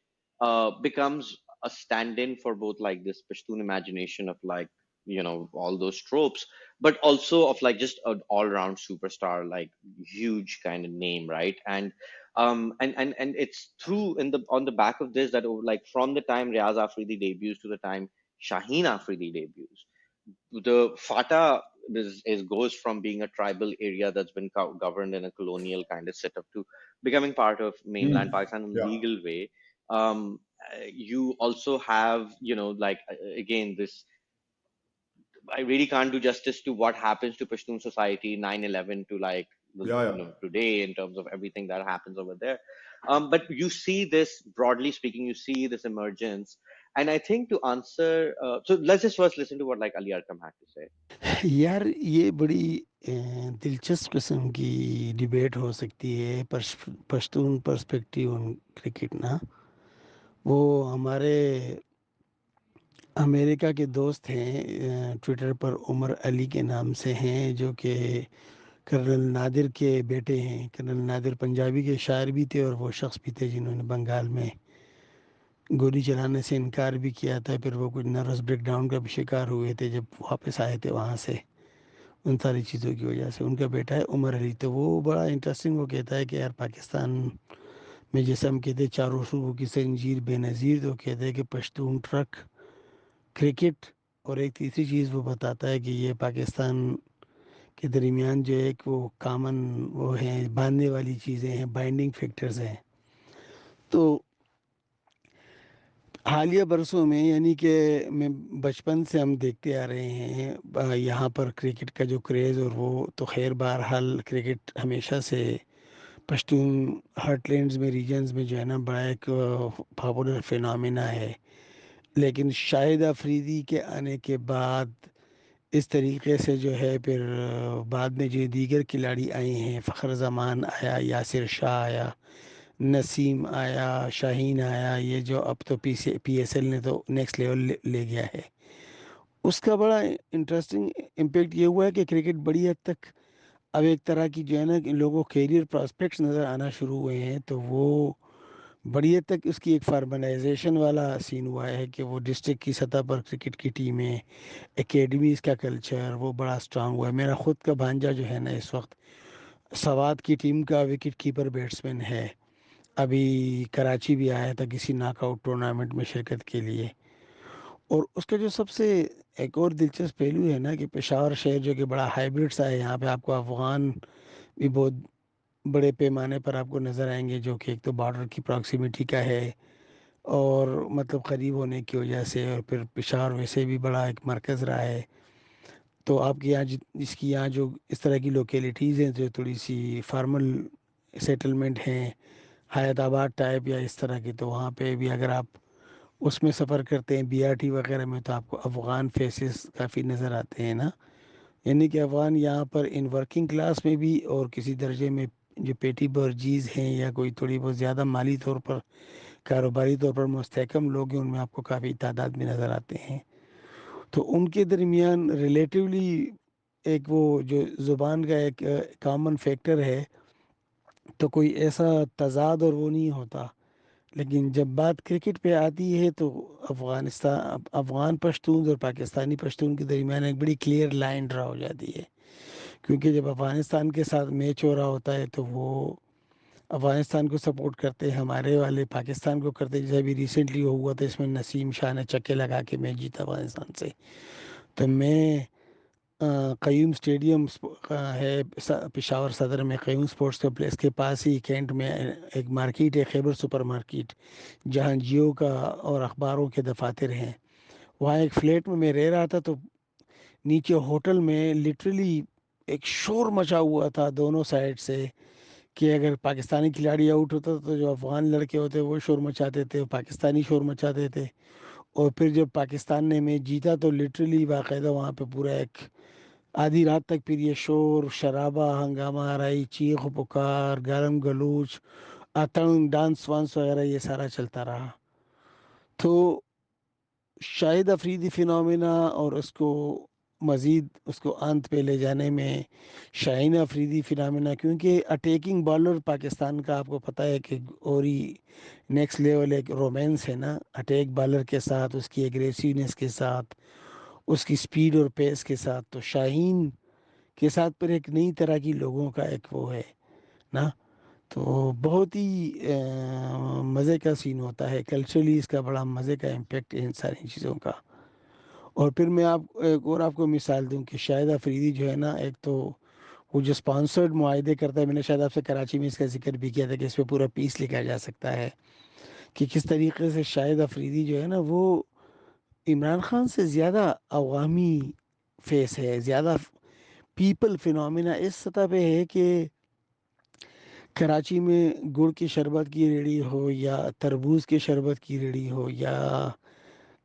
becomes a stand-in for both like this Pashtun imagination of like all those tropes, but also of like just an all-round superstar, like huge kind of name, right? And it's through in the on the back of this that like from the time Riaz Afridi debuts to the time Shaheen Afridi debuts, the Fata goes from being a tribal area that's been governed in a colonial kind of setup to becoming part of mainland mm, Pakistan in a yeah, legal way. You also have, like again, this I really can't do justice to what happens to Pashtun society 9/11 to like yeah, yeah. today in terms of everything that happens over there. But you see this broadly speaking, you see this emergence, and I think to answer, so let's just first listen to what like Ali Arkam had to say. यार ये बड़ी दिलचस्प किस्म की debate हो सकती है Pashtun perspective on cricket ना. वो हमारे अमेरिका के दोस्त हैं ट्विटर पर उमर अली के नाम से हैं, जो कि कर्नल नादिर के बेटे हैं. कर्नल नादिर पंजाबी के शायर भी थे और वो शख्स भी थे जिन्होंने बंगाल में गोली चलाने से इनकार भी किया था. फिर वो कुछ नर्वस ब्रेक डाउन का भी शिकार हुए थे जब वापस आए थे वहाँ से, उन सारी चीज़ों की वजह से. उनका बेटा है उमर अली. तो वो बड़ा इंटरेस्टिंग, वो कहता है कि यार पाकिस्तान में जैसे हम कहते हैं चारों सूबों की जंजीर बेनज़ीर, तो कहते हैं कि पश्तून ट्रक क्रिकेट. और एक तीसरी चीज़ वो बताता है कि ये पाकिस्तान के दरमियान जो एक वो कामन वो हैं बांधने वाली चीज़ें हैं, बाइंडिंग फैक्टर्स हैं. तो हालिया बरसों में यानी कि मैं बचपन से हम देखते आ रहे हैं यहाँ पर क्रिकेट का जो क्रेज़ और वो तो खैर बहरहाल क्रिकेट हमेशा से पश्तून हार्टलैंड्स में रीजन्स में जो है ना बड़ा एक पॉपुलर फिनोमेना है. लेकिन शाहिद अफरीदी के आने के बाद इस तरीके से जो है फिर बाद में जो दीगर खिलाड़ी आए हैं, फ़खर ज़मान आया, यासिर शाह आया, नसीम आया, शाहीन आया, ये जो अब तो PSL ने तो नेक्स्ट लेवल ले गया है. उसका बड़ा इंटरेस्टिंग इम्पेक्ट ये हुआ है कि क्रिकेट बड़ी हद तक अब एक तरह की जो है ना कि लोगों को कैरियर प्रॉस्पेक्ट्स नज़र आना शुरू हुए हैं. तो वो बड़ी हद तक उसकी एक फार्मलाइजेशन वाला सीन हुआ है कि वो डिस्ट्रिक्ट की सतह पर क्रिकेट की टीमें, एकेडमीज़ का कल्चर वो बड़ा स्ट्रांग हुआ है. मेरा ख़ुद का भांजा जो है ना इस वक्त सवात की टीम का विकेट कीपर बैट्समैन है. अभी कराची भी आया था किसी नॉकआउट टूर्नामेंट में शिरकत के लिए. और उसका जो सबसे एक और दिलचस्प पहलू है ना कि पेशावर शहर जो कि बड़ा हाइब्रिड सा है, यहाँ पे आपको अफ़गान भी बहुत बड़े पैमाने पर आपको नज़र आएंगे, जो कि एक तो बॉर्डर की प्रॉक्सिमिटी का है और मतलब करीब होने की वजह से, और फिर पेशावर वैसे भी बड़ा एक मरकज़ रहा है. तो आपके यहाँ इसकी यहाँ जो इस तरह की लोकेलिटीज़ हैं जो थोड़ी सी फार्मल सेटलमेंट हैं, हैदराबाद टाइप या इस तरह की, तो वहाँ पे भी अगर आप उसमें सफ़र करते हैं BRT वगैरह में तो आपको अफ़गान फेसेस काफ़ी नज़र आते हैं ना. यानी कि अफ़गान यहाँ पर इन वर्किंग क्लास में भी और किसी दर्जे में जो पेटी बर्जीज़ हैं या कोई थोड़ी बहुत ज़्यादा माली तौर पर कारोबारी तौर पर मुस्तहकम लोग हैं, उनमें आपको काफ़ी तादाद में नज़र आते हैं. तो उनके दरमियान रिलेटिवली एक वो जो ज़ुबान का एक कॉमन फैक्टर है, तो कोई ऐसा तज़ाद और वो नहीं होता. लेकिन जब बात क्रिकेट पे आती है तो अफ़गान पश्तून और पाकिस्तानी पश्तून के दरमियान एक बड़ी क्लियर लाइन ड्रा हो जाती है. क्योंकि जब अफ़गानिस्तान के साथ मैच हो रहा होता है तो वो अफ़गानिस्तान को सपोर्ट करते हैं, हमारे वाले पाकिस्तान को करते हैं. जैसे अभी रिसेंटली वो हुआ था, इसमें नसीम शाह ने छक्के लगा के मैच जीता अफ़गानिस्तान से. तो मैं قیوم اسٹیڈیم ہے پشاور صدر میں، قیوم اسپورٹس کمپلیکس کے پاس ہی کینٹ میں ایک مارکیٹ ہے، خیبر سپر مارکیٹ، جہاں جیو کا اور اخباروں کے دفاتر ہیں. وہاں ایک فلیٹ میں رہ رہا تھا، تو نیچے ہوٹل میں لٹرلی ایک شور مچا ہوا تھا دونوں سائڈ سے، کہ اگر پاکستانی کھلاڑی آؤٹ ہوتا تو جو افغان لڑکے ہوتے وہ شور مچاتے تھے، پاکستانی شور مچاتے تھے. اور پھر جب پاکستان نے میچ جیتا تو لٹرلی باقاعدہ وہاں پہ پورا ایک آدھی رات تک پھر یہ شور شرابہ ہنگامہ آرائی، چیخ و پکار، گالم گلوچ، آتنگ، ڈانس وانس وغیرہ یہ سارا چلتا رہا. تو شاہد افریدی فنومینا اور اس کو مزید اس کو انت پہ لے جانے میں شاہین افریدی فنومینا، کیونکہ اٹیکنگ بالر پاکستان کا آپ کو پتہ ہے کہ اور ہی نیکسٹ لیول ایک رومانس ہے نا، اٹیک بالر کے ساتھ، اس کی ایگریسیونیس کے ساتھ، اس کی سپیڈ اور پیس کے ساتھ. تو شاہین کے ساتھ پھر ایک نئی طرح کی لوگوں کا ایک وہ ہے نا. تو بہت ہی مزے کا سین ہوتا ہے، کلچرلی اس کا بڑا مزے کا امپیکٹ ہے ان ساری چیزوں کا. اور پھر میں آپ ایک اور آپ کو مثال دوں کہ شاہد افریدی جو ہے نا، ایک تو وہ جو اسپانسرڈ معاہدے کرتا ہے، میں نے شاید آپ سے کراچی میں اس کا ذکر بھی کیا تھا کہ اس پہ پورا پیس لکھا جا سکتا ہے کہ کس طریقے سے شاہد افریدی جو ہے نا وہ عمران خان سے زیادہ عوامی فیس ہے، زیادہ پیپل فنومینا اس سطح پہ ہے کہ کراچی میں گڑ کی شربت کی ریڑھی ہو یا تربوز کے شربت کی ریڑھی ہو یا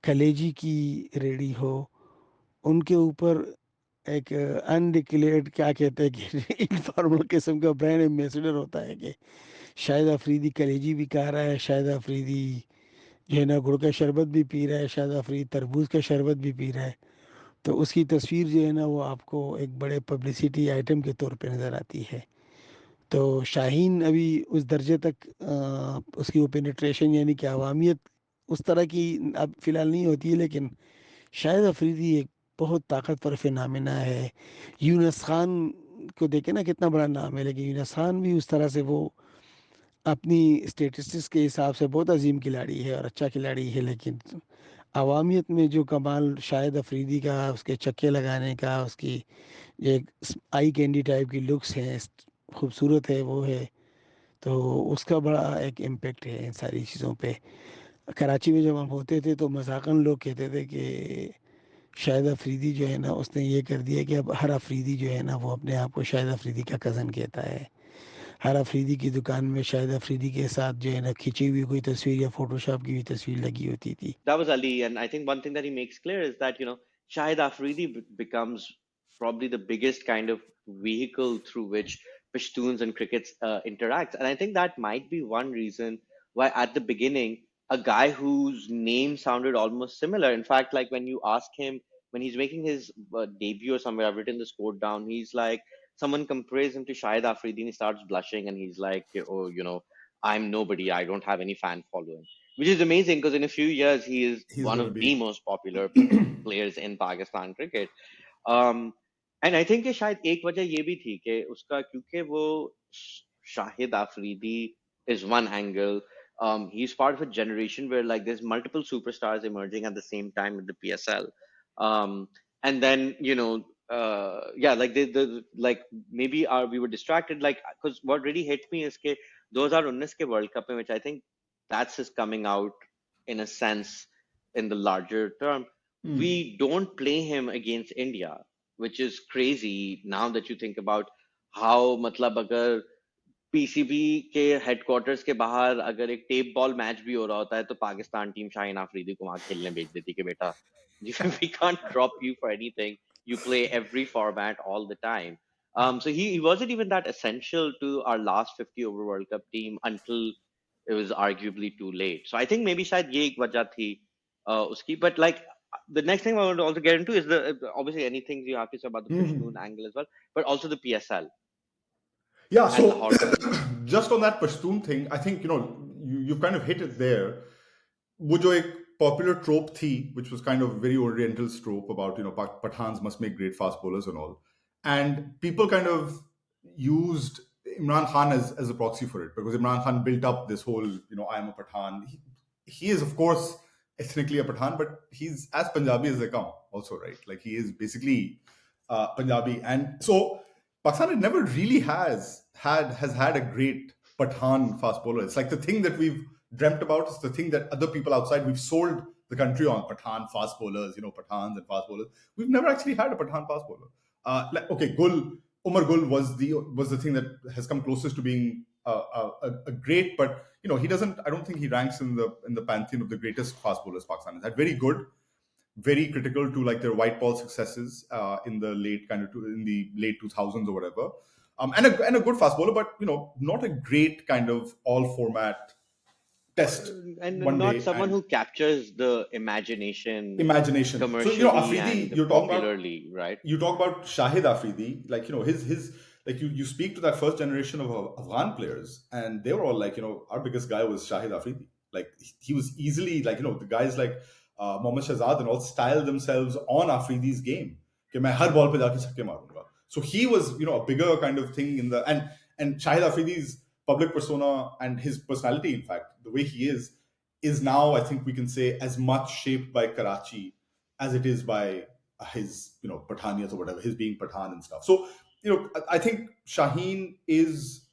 کلیجی کی ریڑھی ہو، ان کے اوپر ایک انڈکلیئرڈ کیا کہتے ہیں کہ انفارمل قسم کا برانڈ ایمبیسڈر ہوتا ہے کہ شاہد افریدی کلیجی بھی کھا رہا ہے، شاہد افریدی جو ہے نا گڑ کا شربت بھی پی رہا ہے، شاہد افریدی تربوز کا شربت بھی پی رہا ہے. تو اس کی تصویر جو ہے نا وہ آپ کو ایک بڑے پبلسٹی آئٹم کے طور پہ نظر آتی ہے. تو شاہین ابھی اس درجے تک اس کی وہ پینیٹریشن یعنی کہ عوامیت اس طرح کی اب فی الحال نہیں ہوتی ہے، لیکن شاہد افریدی ایک بہت طاقتور فنامنا ہے. یونس خان کو دیکھیں نا کتنا بڑا نام ہے، لیکن یونس خان بھی اس طرح سے وہ اپنی اسٹیٹسٹکس کے حساب سے بہت عظیم کھلاڑی ہے اور اچھا کھلاڑی ہے، لیکن عوامیت میں جو کمال شاہد افریدی کا، اس کے چکے لگانے کا، اس کی جو ایک آئی کینڈی ٹائپ کی لکس ہیں، خوبصورت ہے وہ ہے، تو اس کا بڑا ایک امپیکٹ ہے ان ساری چیزوں پہ. کراچی میں جب ہم ہوتے تھے تو مذاقاً لوگ کہتے تھے کہ شاہد افریدی جو ہے نا اس نے یہ کر دیا کہ اب ہر افریدی جو ہے نا وہ اپنے آپ کو شاہد افریدی کا کزن کہتا ہے. ہر افریدی کی دکان میں شاہد افریدی کے ساتھ جو ہے نا کھینچی ہوئی کوئی تصویر یا فوٹو شاپ کی ہوئی تصویر لگی ہوتی تھی. That was Ali, and I think one thing that he makes clear is that Shahid Afridi becomes probably the biggest kind of vehicle through which Pashtuns and crickets interact, and I think that might be one reason why at the beginning a guy whose name sounded almost similar. In fact, like when you ask him when he's making his debut or somewhere, I've written this quote down. He's like, someone compares him to Shahid Afridi, and he starts blushing, and he's like, oh, I'm nobody. I don't have any fan following, which is amazing because in a few years he is He's one going to of the be. most popular players in Pakistan cricket. And I think کہ شاید ایک وجہ یہ بھی تھی کہ اس کا کیونکہ وہ Shahid Afridi is one angle he is part of a generation where like there multiple superstars emerging at the same time with the P S L and then yeah, like maybe we were distracted, like because what really hit me is کہ 2019 کے world cup میں which I think that's his coming out in a sense in the larger term. We don't play him against India, which is crazy now that you think about how matlab agar P C B کے headquarters کے باہر اگر ایک tape ball match بھی ہو رہا ہوتا ہے تو پاکستان ٹیم شاہین آفریدی کو وہاں کھیلنے بھیج دیتی کہ بیٹا we can't drop you for anything, you play every format all the time. So he wasn't even that essential to our last 50 over World Cup team until it was arguably too late. So I think maybe شاید یہ ایک وجہ تھی اس کی. But like the next thing I want to also get into is the obviously anything you have to say about the Pashtun angle as well, but also the PSL Yeah, and the so Hortons. just on that Pashtun thing, I think, you've kind of hit it there. وہ جو ایک popular trope تھی, which was kind of very oriental trope about, Pathans must make great fast bowlers and all. And people kind of used Imran Khan as a proxy for it, because Imran Khan built up this whole, I am a Pathan. He is, of course, ethnically a Pathan, but he's as Punjabi as they come also, right? Like he is basically Punjabi, and so Pakistan never really has had a great Pathan fast bowler. It's like the thing that we've dreamt about. It's the thing that other people outside we've sold the country on: Pathan fast bowlers, Pathans and fast bowlers. We've never actually had a Pathan fast bowler. Umar Gul was the thing that has come closest to being a great, but he doesn't. I don't think he ranks in the pantheon of the greatest fast bowlers Pakistan has had. Very good, very critical to like their white ball successes in the late 2000s or whatever, and a good fast bowler, but not a great kind of all format test And one not day someone and who captures the imagination imagination. So commercially Afridi, and popularly, right? you talk about Shahid Afridi, like his like you speak to that first generation of Afghan players, and they were all like, our biggest guy was Shahid Afridi. Like he was easily like, the guys like Mohammad Shahzad and all style themselves on Afridi's game. कि मैं हर ball पे जाके छक्के मारूंगा. So he was, a bigger kind of thing in the and Shahid Afridi's public persona and his personality, in fact, the way he is now, I think we can say, as much shaped by Karachi as it is by his, Pathaniyat or whatever, his being Pathan and stuff. So, I think Shaheen is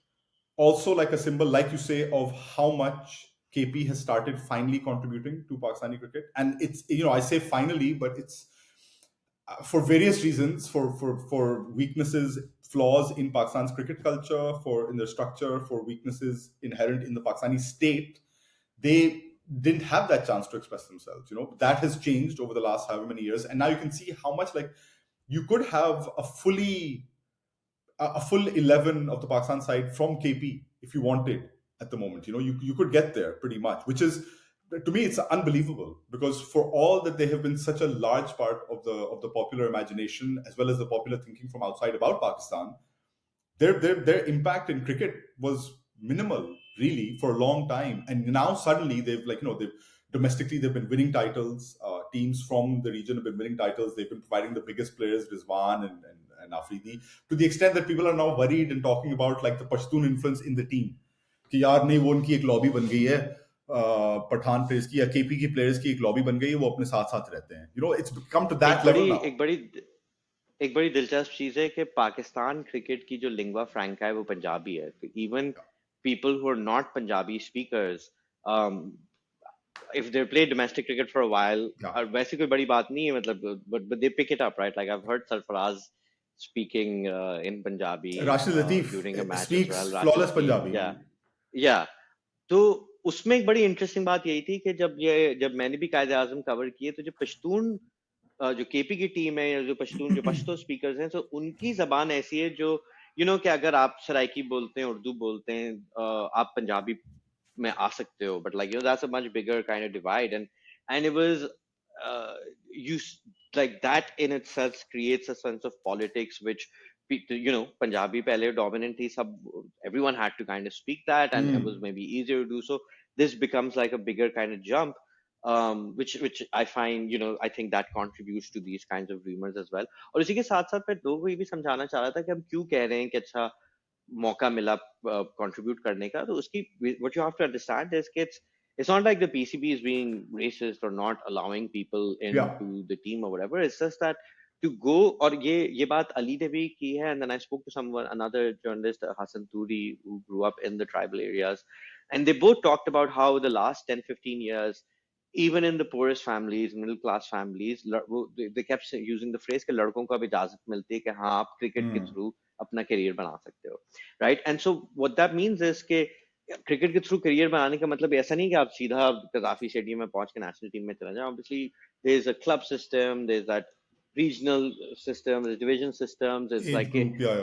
also like a symbol, like you say, of how much KP has started finally contributing to Pakistani cricket. And it's, I say finally, but it's for various reasons, for weaknesses, flaws in Pakistan's cricket culture, for in their structure, for weaknesses inherent in the Pakistani state. They didn't have that chance to express themselves. That has changed over the last however many years, and now you can see how much like you could have a full 11 of the Pakistan side from KP if you wanted at the moment. You could get there pretty much, which is, to me, it's unbelievable, because for all that they have been such a large part of the popular imagination as well as the popular thinking from outside about Pakistan, their impact in cricket was minimal really for a long time, and now suddenly they've domestically they've been winning titles. Teams from the region have been winning titles. They've been providing the biggest players, Rizwan and Afridi, to the extent that people are now worried and talking about like the Pashtun influence in the team. कि यार नहीं, वो उनकी एक lobby बन गई है Pathan players की या केपी की प्लेयर्स की एक लॉबी बन गई है, वो अपने साथ साथ रहते हैं. It's come to that level now. एक बड़ी दिलचस्प चीज है कि पाकिस्तान क्रिकेट की जो लिंग्वा फ्रैंका है वो पंजाबी है. तो even people who are not Punjabi speakers, if they play domestic cricket for a while, और वैसे कोई बड़ी बात नहीं है, मतलब but they pick it up, right? Like I've heard Sarfaraz speaking in Punjabi Rashid Latif during a match speaks as well. flawless Punjabi. Yeah. तो उसमें एक बड़ी इंटरेस्टिंग बात यही थी कि जब मैंने भी कायदे आजम कवर किए, तो जो पश्तून जो केपी की टीम है या जो पश्तो स्पीकर्स हैं, तो उनकी जबान ऐसी है जो कि अगर आप सराइकी बोलते हैं, उर्दू बोलते हैं, आप पंजाबी में आ सकते हो, but that's a much bigger kind of divide, and it was you like that in itself creates a sense of politics which Punjabi pehle dominant thi, everyone had to kind of speak that, and it was maybe easier to do so. This becomes like a bigger kind of jump, which I find, I think that contributes to these kinds of rumors as well. और इसी के साथ साथ मैं लोगों को ये भी समझाना चाह रहा था कि हम क्यों कह रहे हैं कि अच्छा मौका मिला contribute करने का. तो उसकी what you have to understand is कि it's not like the PCB is being racist or not allowing people into the team or whatever. It's just that to go, और ये बात अली ने भी की है, and then I spoke to someone, another journalist, Hasan, who grew up in the tribal areas, and they both talked about how the last 10-15 years, even in the poorest families, middle class families, they kept using the phrase कि लड़कों को अब इजाजत मिलती है कि हाँ आप क्रिकेट के थ्रू अपना करियर बना सकते हो, right? And so what that means is कि क्रिकेट के थ्रू करियर बनाने का मतलब ऐसा नहीं कि आप सीधा कजाफी स्टेडियम में पहुंच के नेशनल टीम में चले जाओ. Obviously there is a club system, there is that regional system, there's division systems, it's like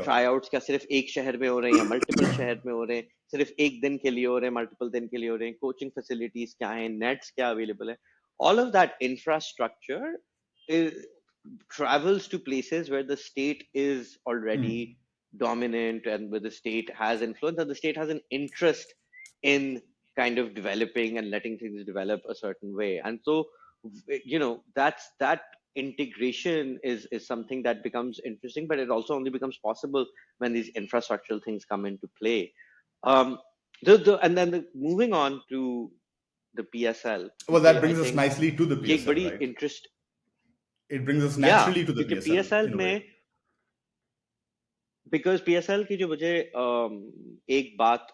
tryouts क्या सिर्फ एक शहर में हो रहे हैं या मल्टीपल शहर में हो रहे हैं, सिर्फ एक दिन के लिए हो रहे हैं, मल्टीपल दिन के लिए हो रहे हैं, कोचिंग फैसिलिटीज क्या हैं, नेट्स क्या अवेलेबल है. All of that infrastructure travels to places where the state is already dominant and where the state has influence and the state has an interest in kind of developing and letting things develop a certain way. And so that integration is something that becomes interesting, but it also only becomes possible when these infrastructural things come into play. And then moving on to the PSL. Well, that brings us nicely to the PSL, right? Interest. It brings us naturally to the PSL. PSL में because PSL की जो मुझे एक बात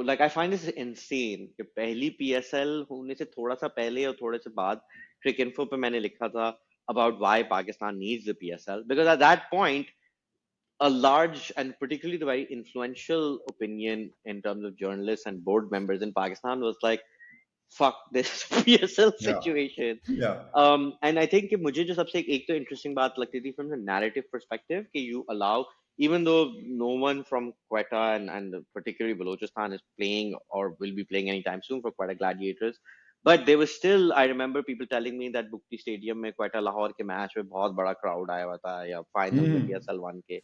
like I find this insane कि पहली PSL होने से थोड़ा सा पहले और थोड़े से बाद क्रिकइंफो पे मैंने लिखा था about why Pakistan needs the PSL, because at that point a large and particularly the very influential opinion in terms of journalists and board members in Pakistan was like, fuck this PSL Yeah, situation. yeah. And I think कि मुझे जो सबसे एक तो interesting बात लगती थी from the narrative perspective कि you allow, even though no one from Quetta and particularly Balochistan is playing or will be playing anytime soon for Quetta Gladiators, but there was still, I remember people telling me that Bukti Stadium में Quetta Lahore के match में बहुत बड़ा crowd आया हुआ था या final में PSL 1 के.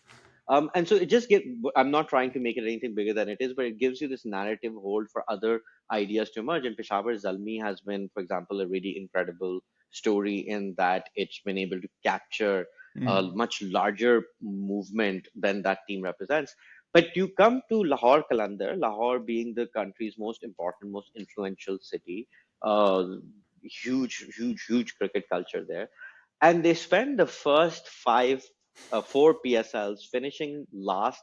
And so it just get, I'm not trying to make it anything bigger than it is, but it gives you this narrative hold for other ideas to emerge. And Peshawar Zalmi has been, for example, a really incredible story in that it's been able to capture a much larger movement than that team represents. But you come to Lahore Qalandar, Lahore being the country's most important, most influential city, huge cricket culture there. And they spend the first four PSLs finishing last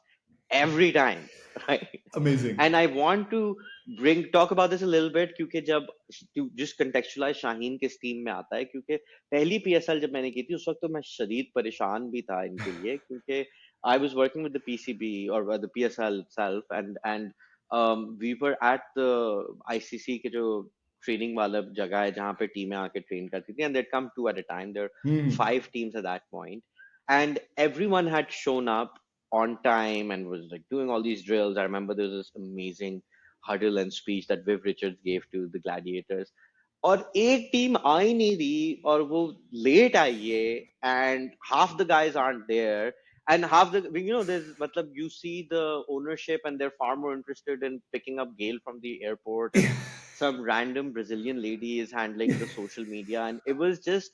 every time, right? Amazing. And I want to talk about this a little bit क्योंकि जब to just contextualize Shaheen किस team में आता है, क्योंकि पहली PSL जब मैंने की थी उस वक्त तो मैं शदीद परेशान भी था इनके लिए, क्योंकि I was working with the PCB or the PSL itself, and we were at the ICC के जो ट्रेनिंग वाला जगह है जहाँ पे टीमें आके ट्रेन करती थी, and they'd come two at a time. There were 5 teams at that point, and everyone had shown up on time and was like doing all these drills. I remember there was this amazing huddle and speech that Viv Richards gave to the gladiators. और एक team आ ही नहीं रही और वो late आई है and half the guys aren't there and half the there's matlab you see the ownership and they're far more interested in picking up Gale from the airport, and some random Brazilian lady is handling the social media, and it was just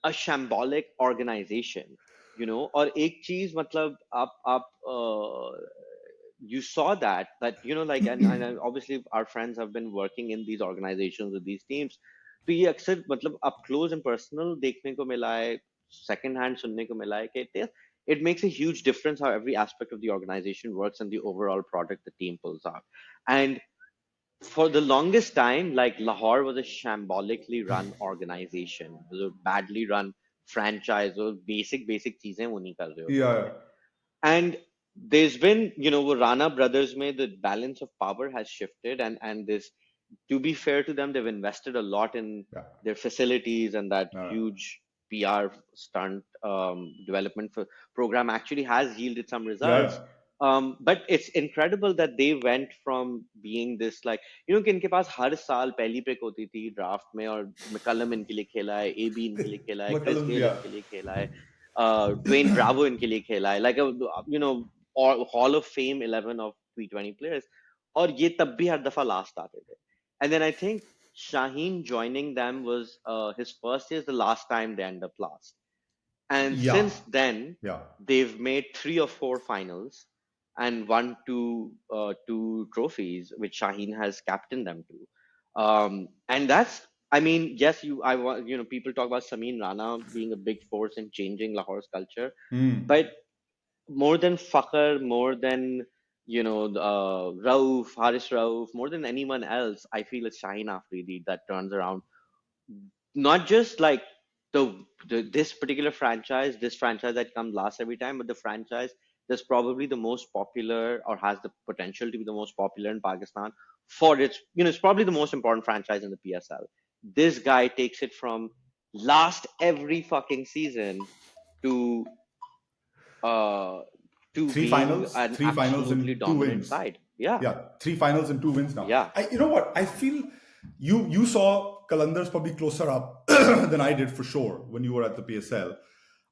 a shambolic organization, और एक चीज मतलब आप you saw that like and obviously our friends have been working in these organizations with these teams, तो ये अक्सर मतलब up close and personal देखने को मिला है, second hand सुनने को मिला है कि it makes a huge difference how every aspect of the organization works and the overall product the team pulls out. And for the longest time, like Lahore was a shambolically run organization. It was a badly run franchise. Or basic चीजें वो नहीं कर रहे होते Yeah, थे. And there's been, वो Rana brothers में the balance of power has shifted, and this, to be fair to them, they've invested a lot in yeah, their facilities, and that yeah, huge PR stunt development program actually has yielded some yeah, results. But it's incredible that they went from being this like कि इनके पास हर साल पहली pick होती थी draft में, और McCullum इनके लिए खेला है, AB इनके लिए खेला है, क्रिस McCullum, गेल yeah, इनके लिए खेला है, Dwayne Bravo इनके लिए खेला है, like a Hall of Fame 11 of T20 players, और ये तब भी हर दफा लास्ट आते थे. And then I think Shaheen joining them was his first year, is the last time they end up last. And yeah, since then, yeah, they've made 3 or 4 finals and won two trophies, which Shaheen has captained them to. And that's, I mean, yes, I want, people talk about Samin Rana being a big force in changing Lahore's culture, but more than Fakhr, more than Rauf, Haris Rauf, more than anyone else, I feel it's Shaheen Afridi that turns around not just like this particular franchise, this franchise that comes last every time, but the franchise that's probably the most popular or has the potential to be the most popular in Pakistan for its, it's probably the most important franchise in the PSL. This guy takes it from last every fucking season to uh three being finals, an three finals absolutely and two dominant wins. side. Yeah, Yeah, 3 finals and 2 wins now. yeah. You know what? I feel you saw Kalandar's probably closer up than I did for sure when you were at the PSL.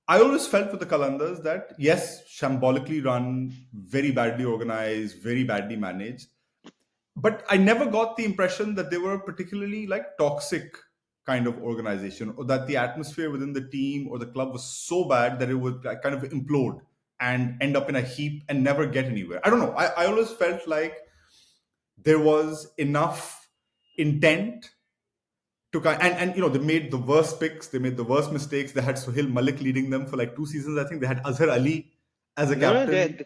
I always felt with the Kalandars that yes, shambolically run, very badly organized, very badly managed, but I never got the impression that they were particularly like toxic kind of organization, or that the atmosphere within the team or the club was so bad that it would kind of implode and end up in a heap and never get anywhere. I don't know. I always felt like there was enough intent to kind and you know, they made the worst picks, they made the worst mistakes. They had Sohail Malik leading them for like 2 seasons. I think they had Azhar Ali as a No, captain.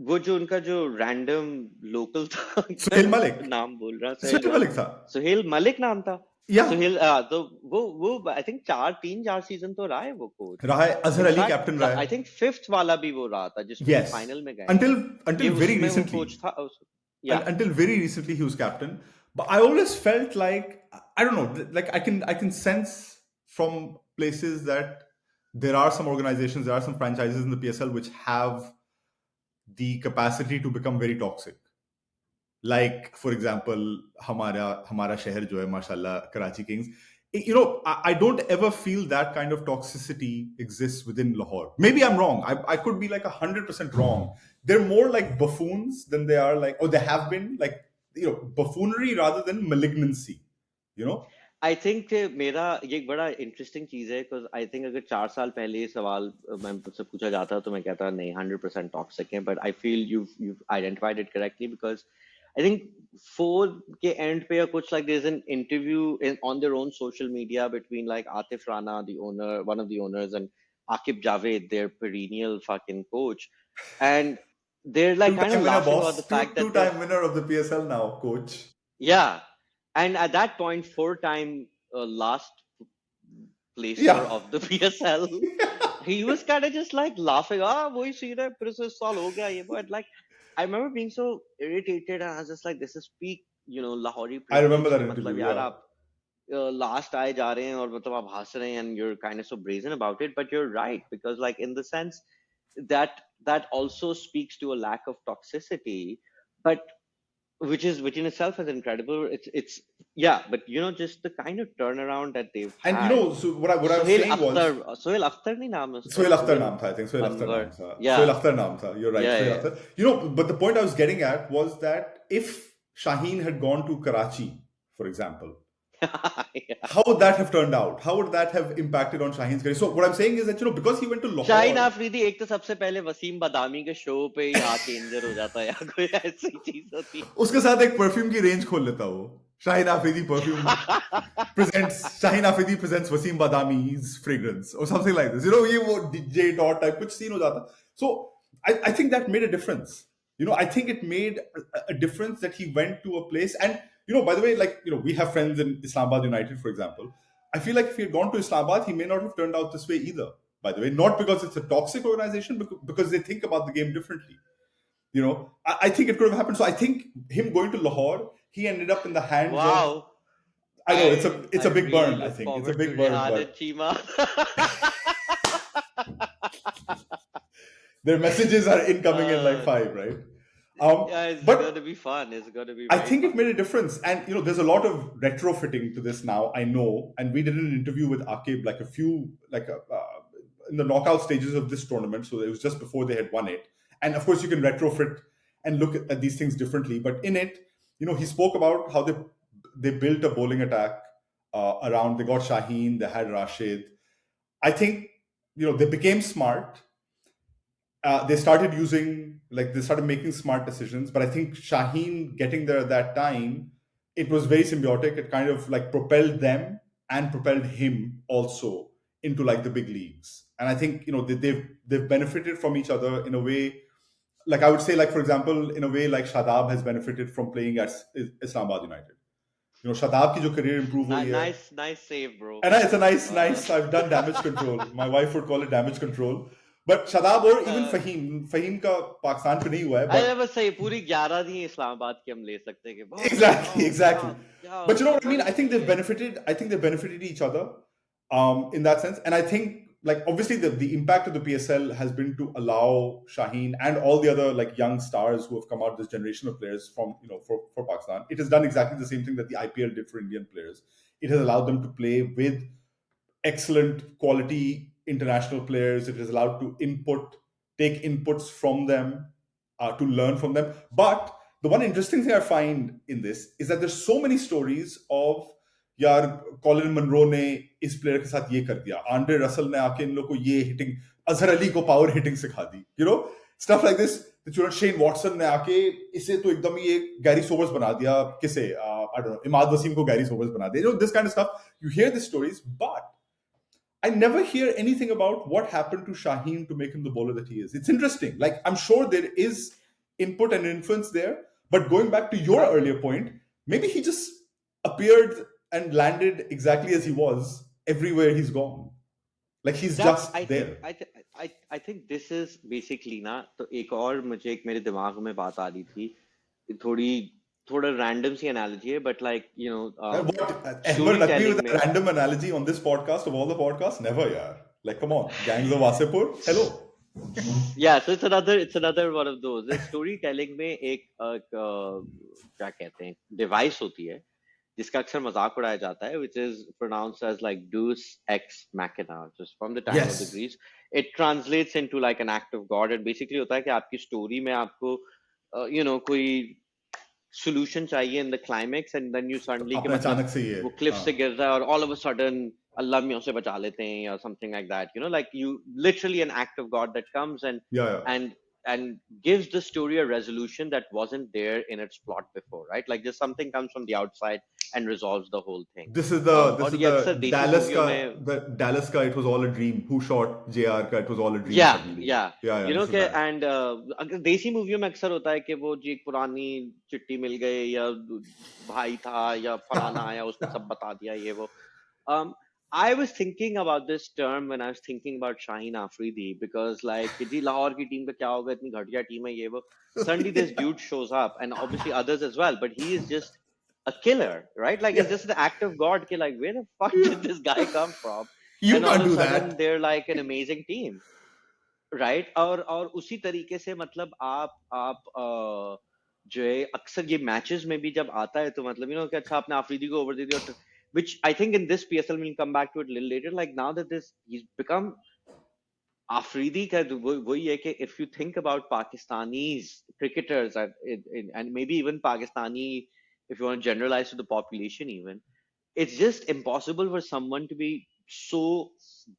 वो जो उनका जो random local था मैं Sohail Malik. नाम बोल रहा Sohail Suhail Malik tha. Suhail Malik नाम था Yeah. सुहेल तो वो आई थिंक 4 सीजन तो रहा है वो कोच रहा है, अजहर अली कैप्टन रहा है. आई थिंक फिफ्थ वाला भी वो रहा था जिसमें Yes. फाइनल में गए Until ये very उसमें वो recently. कोच था Until very recently he was captain. But I always felt like, I don't know, like I can sense from places that there are some organizations, there are some franchises in the PSL which have the capacity to become very toxic. Like, for example, हमारा शहर जो है माशाल्लाह, Karachi Kings. You know, I don't ever feel that kind of toxicity exists within Lahore. Maybe I'm wrong. I could be like 100% wrong. They're more like buffoons than they are like, or they have been like, you know, buffoonery rather than malignancy. You know? I think मेरा ये एक बड़ा interesting चीज है because I think अगर 4 साल पहले ये सवाल मैं मुझसे पूछा जाता तो मैं कहता नहीं 100% टॉक्सिक है but I feel you identified it correctly because I think 4 के एंड पे या कुछ like there is an interview on their own social media between like Atif Rana the owner one of the owners and Aqib Javed their perennial fucking coach and they're like kind Two-time of winner, laughing boss. about the fact that Two-time winner of the PSL now, coach. yeah, and at that point, 4-time last placer Yeah. of the PSL, he was kind of just like laughing. Ah, वही scene है, फिर से इस साल हो गया ये वो. And like, I remember being so irritated, and I was just like, this is peak, you know, Lahori I remember privilege. that मतलब interview. यार Yeah. आप last आए जा रहे हैं और मतलब आप हंस रहे हैं and you're kind of so brazen about it. But you're right because like in the sense that also speaks to a lack of toxicity, but which in itself is incredible. It's yeah, but you know, just the kind of turnaround that they've And you had. know, so what I was Sohail saying Akhtar, was, Sohail Akhtar नहीं नाम है उसका, Sohail Akhtar Sohail naam tha, I think. Sohail Akhtar Anwar. naam tha. Yeah. Sohail Akhtar naam tha. You're right. Yeah, Sohail yeah. Akhtar. You know, but the point I was getting at was that if Shaheen had gone to Karachi, for example, Yeah. how would that have turned out? How would that have impacted on Shaheen's career? So what I'm saying is that, you know, because he went to Shaheen Lahore, Afridi एक तो सबसे पहले वसीम बदामी के show पे ही आके इंजर हो जाता है या कोई ऐसी चीज होती उसके साथ एक परफ्यूम की रेंज खोल लेता वो. Shaheen Afridi perfume presents, Shaheen Afridi presents Wasim Badami's fragrance or something like this. You know, ये वो DJ dot type कुछ scene हो जाता. So I think that made a difference. You know, I think it made a difference that he went to a place. And you know, by the way, like, you know, we have friends in Islamabad United, for example. I feel like if he had gone to Islamabad, he may not have turned out this way either. By the way, not because it's a toxic organization, because they think about the game differently. You know, I think it could have happened. So I think him going to Lahore, he ended up in the hands of. wow. I know it's a big really burn. I look think it's a forward big to burn. Rehan But and Cheema. their messages are incoming in like 5, right? Yeah, it's but gonna be fun. It's gonna be. I very think fun. it made a difference. And you know, there's a lot of retrofitting to this now, I know. And we did an interview with Akib like in the knockout stages of this tournament. So it was just before they had won it. And of course, you can retrofit and look at these things differently. But in it, you know, he spoke about how they built a bowling attack around. They got Shaheen, they had Rashid. I think, you know, they became smart. They started making smart decisions. But I think Shaheen getting there at that time, it was very symbiotic. It kind of like propelled them and propelled him also into like the big leagues. And I think, you know, they've benefited from each other in a way. Like I would say, like, for example, in a way like Shadab has benefited from playing at Islamabad United. You know, Shadab ki jo career improve hui hai. Nice save, bro. And it's a nice. I've done damage control. My wife would call it damage control. But Shadab or even Fahim का पाकिस्तान पे नहीं हुआ है. अरे बस सही पूरी 11 ही इस्लामाबाद की हम ले सकते हैं कि Exactly. But you know what I mean? I think they've benefited each other in that sense. And I think, like, obviously the impact of the PSL has been to allow Shaheen and all the other like young stars who have come out, this generation of players from, you know, for Pakistan. It has done exactly the same thing that the IPL did for Indian players. It has allowed them to play with excellent quality international players. It is allowed to take inputs from them, to learn from them. But the one interesting thing I find in this is that there's so many stories of, यार Colin Munro ने इस player के साथ ये कर दिया, Andre Russell ने आके इन लोगों को ये हिटिंग, अजहर अली को पावर हिटिंग सिखा दी, you know, stuff like this. Shane Watson ने आके इसे तो एकदम ही एक गैरी सोबर्स बना दिया, किसे I don't know, Imad Wasim को गैरी सोबर्स बना दिया, this kind of stuff. You hear this stories, but I never hear anything about what happened to Shaheen to make him the bowler that he is. It's interesting. Like, I'm sure there is input and influence there, but going back to your हाँ. earlier point, maybe he just appeared and landed exactly as he was everywhere he's gone. Like, he's That just I there. think I think this is basically ना, तो एक और मुझे एक मेरे दिमाग में बात आ रही थी, थोड़ी थोड़ा रैंडम सी एनालॉजी है, but like And what, Ahmer story Naqvi with telling a में. random analogy on this podcast of all the podcasts? Never, yaar. Like, come on. Gangs of Wasipur? Hello. Yeah, so it's another one of those. Story telling में क्या कहते हैं, device होती है जिसका अक्सर मजाक उड़ाया जाता है, which is pronounced as like Deus ex machina, just from the time of the Yes. Greeks. It translates into like an act of God, and basically होता है कि आपकी स्टोरी में आपको कोई solution चाहिए in the climax, and then you suddenly कि आपने मतलब अचानक से ये, वो cliff हाँ. से गिर रहा है और all of a sudden अल्लाह मियाँ से बचा लेते हैं या something like that, like you literally an act of God that comes and Yeah, yeah. and and gives the story a resolution that wasn't there in its plot before, right? Like just something comes from the outside and resolves the whole thing. This is the और ये अक्सर देसी मूवियों में. Dallas ka it was all a dream. Who shot JR ka it was all a dream या suddenly. या Yeah, this is के that. And अगर देसी मूवियों में अक्सर होता है कि वो जी एक पुरानी चिट्ठी मिल गई या भाई था या फलाना आया उसने सब बता दिया ये वो. um I was thinking about this term when I was thinking about Shaheen Afridi, because like कि जी लाहौर की टीम का क्या होगा, इतनी घटिया टीम है ये वो. Suddenly this dude shows up, and obviously others as well, but he is just a killer, right? Like Yeah. it's just the act of God कि like where the fuck Yeah. did this guy come from, You and all can't of do a sudden that. they're like an amazing team. Right. और उसी तरीके से मतलब आप जो है अक्सर ये मैचेस में भी जब आता है तो मतलब कि अच्छा आपने आफरीदी को ओवर दे दिया, which I think in this PSL we'll come back to it a little later. Like now that this he's become Afridi का वही है कि if you think about Pakistanis cricketers and maybe even Pakistani, if you want to generalize to the population even, it's just impossible for someone to be so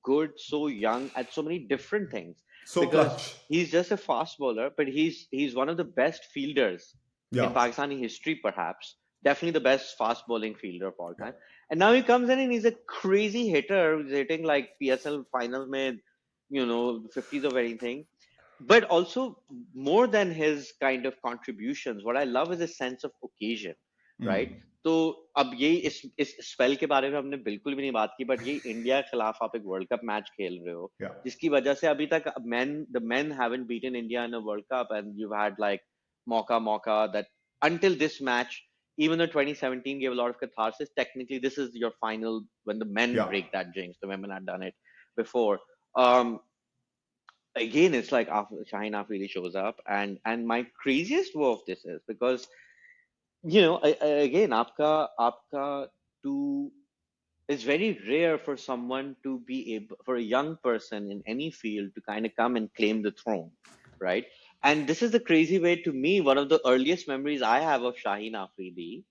good, so young at so many different things, So because clutch. he's just a fast bowler, but he's one of the best fielders in Yeah. Pakistani history, perhaps. Definitely the best fast bowling fielder of all time. And now he comes in and he's a crazy hitter who's hitting like PSL finals में, 50s of anything. But also more than his kind of contributions, what I love is a sense of occasion, right? तो अब ये इस spell के बारे में हमने बिल्कुल भी नहीं बात की, बट ये इंडिया के खिलाफ आप एक वर्ल्ड कप मैच खेल रहे हो Yeah. जिसकी वजह से अभी तक the men haven't beaten India in a World Cup, and you've had like mauka that until this match, even though 2017 gave a lot of catharsis, technically this is your final when the men Yeah. break that jinx. The women had done it before. Again, it's like Shaheen Afridi shows up, and my craziest woe of this is because again, आपका to it's very rare for someone to be able, for a young person in any field to kind of come and claim the throne, right? And this is the crazy way, to me, one of the earliest memories I have of Shaheen Afridi,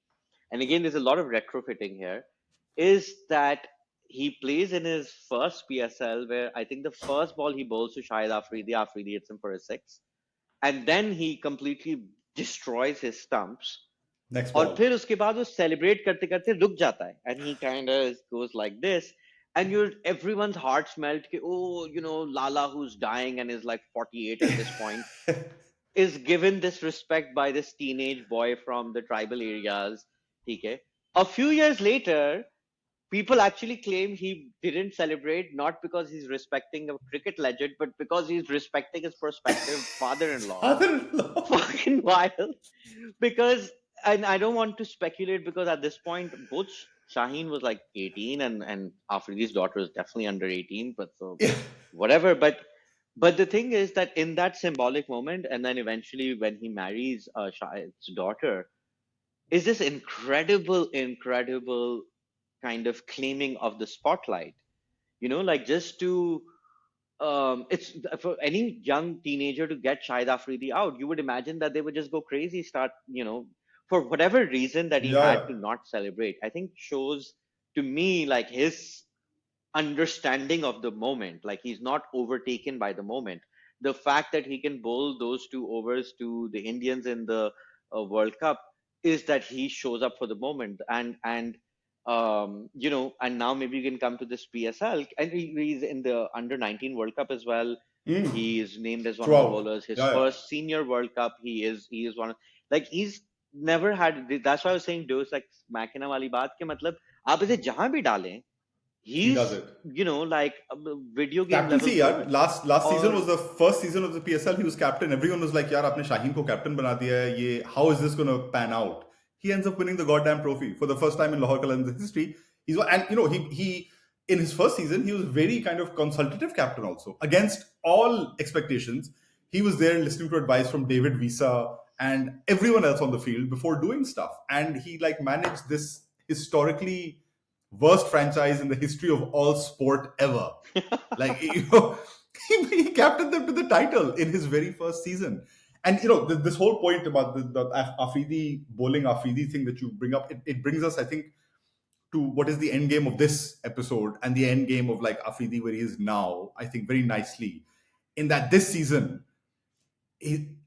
and again, there's a lot of retrofitting here, is that he plays in his first PSL where I think the first ball he bowls to Afridi hits him for a six, and then he completely destroys his stumps. Next और ball. फिर उसके बाद वो celebrate करते करते रुक जाता है, and he kind of goes like this, and everyone's hearts melt कि Lala, who's dying and is like 48 at this point, is given this respect by this teenage boy from the tribal areas. ठीक है. A few years later, people actually claim he didn't celebrate not because he's respecting a cricket legend, but because he's respecting his prospective father-in-law. Father-in-law. Fucking wild. Because, and I don't want to speculate, because at this point, both Shaheen was like 18 and Afridi's daughter was definitely under 18, but so Yeah. whatever. But the thing is that in that symbolic moment, and then eventually when he marries Shaheen's daughter, is this incredible kind of claiming of the spotlight. Like just to it's for any young teenager to get Shahid Afridi out, you would imagine that they would just go crazy, start, for whatever reason that he Yeah, had yeah. to not celebrate. I think shows to me like his understanding of the moment, like he's not overtaken by the moment. the fact that he can bowl those 2 overs to the Indians in the World Cup is that he shows up for the moment. And now maybe you can come to this PSL, and he's in the under 19 World Cup as well. Mm. He is named as one of the Throughout. bowlers. His Yeah, yeah. first senior World Cup, he is one of, like, he's never had. That's why I was saying Dose like Makina wali baat ke matlab आप इसे जहां भी डालें, He does he's it. like a video game level Captaincy, player. यार. Last season और was the first season of the PSL. He was captain. Everyone was like, यार आपने शाहीन को captain बना दिया है. ये how is this going to pan out? He ends up winning the goddamn trophy for the first time in Lahore Qalandars history. And he in his first season he was very kind of consultative captain also against all expectations. He was there listening to advice from David Visa and everyone else on the field before doing stuff, and he like managed this historically worst franchise in the history of all sport ever. Like, he captained them to the title in his very first season. And this whole point about the Afridi bowling Afridi thing that you bring up, it brings us, I think, to what is the end game of this episode and the end game of like Afridi where he is now. I think very nicely in that this season,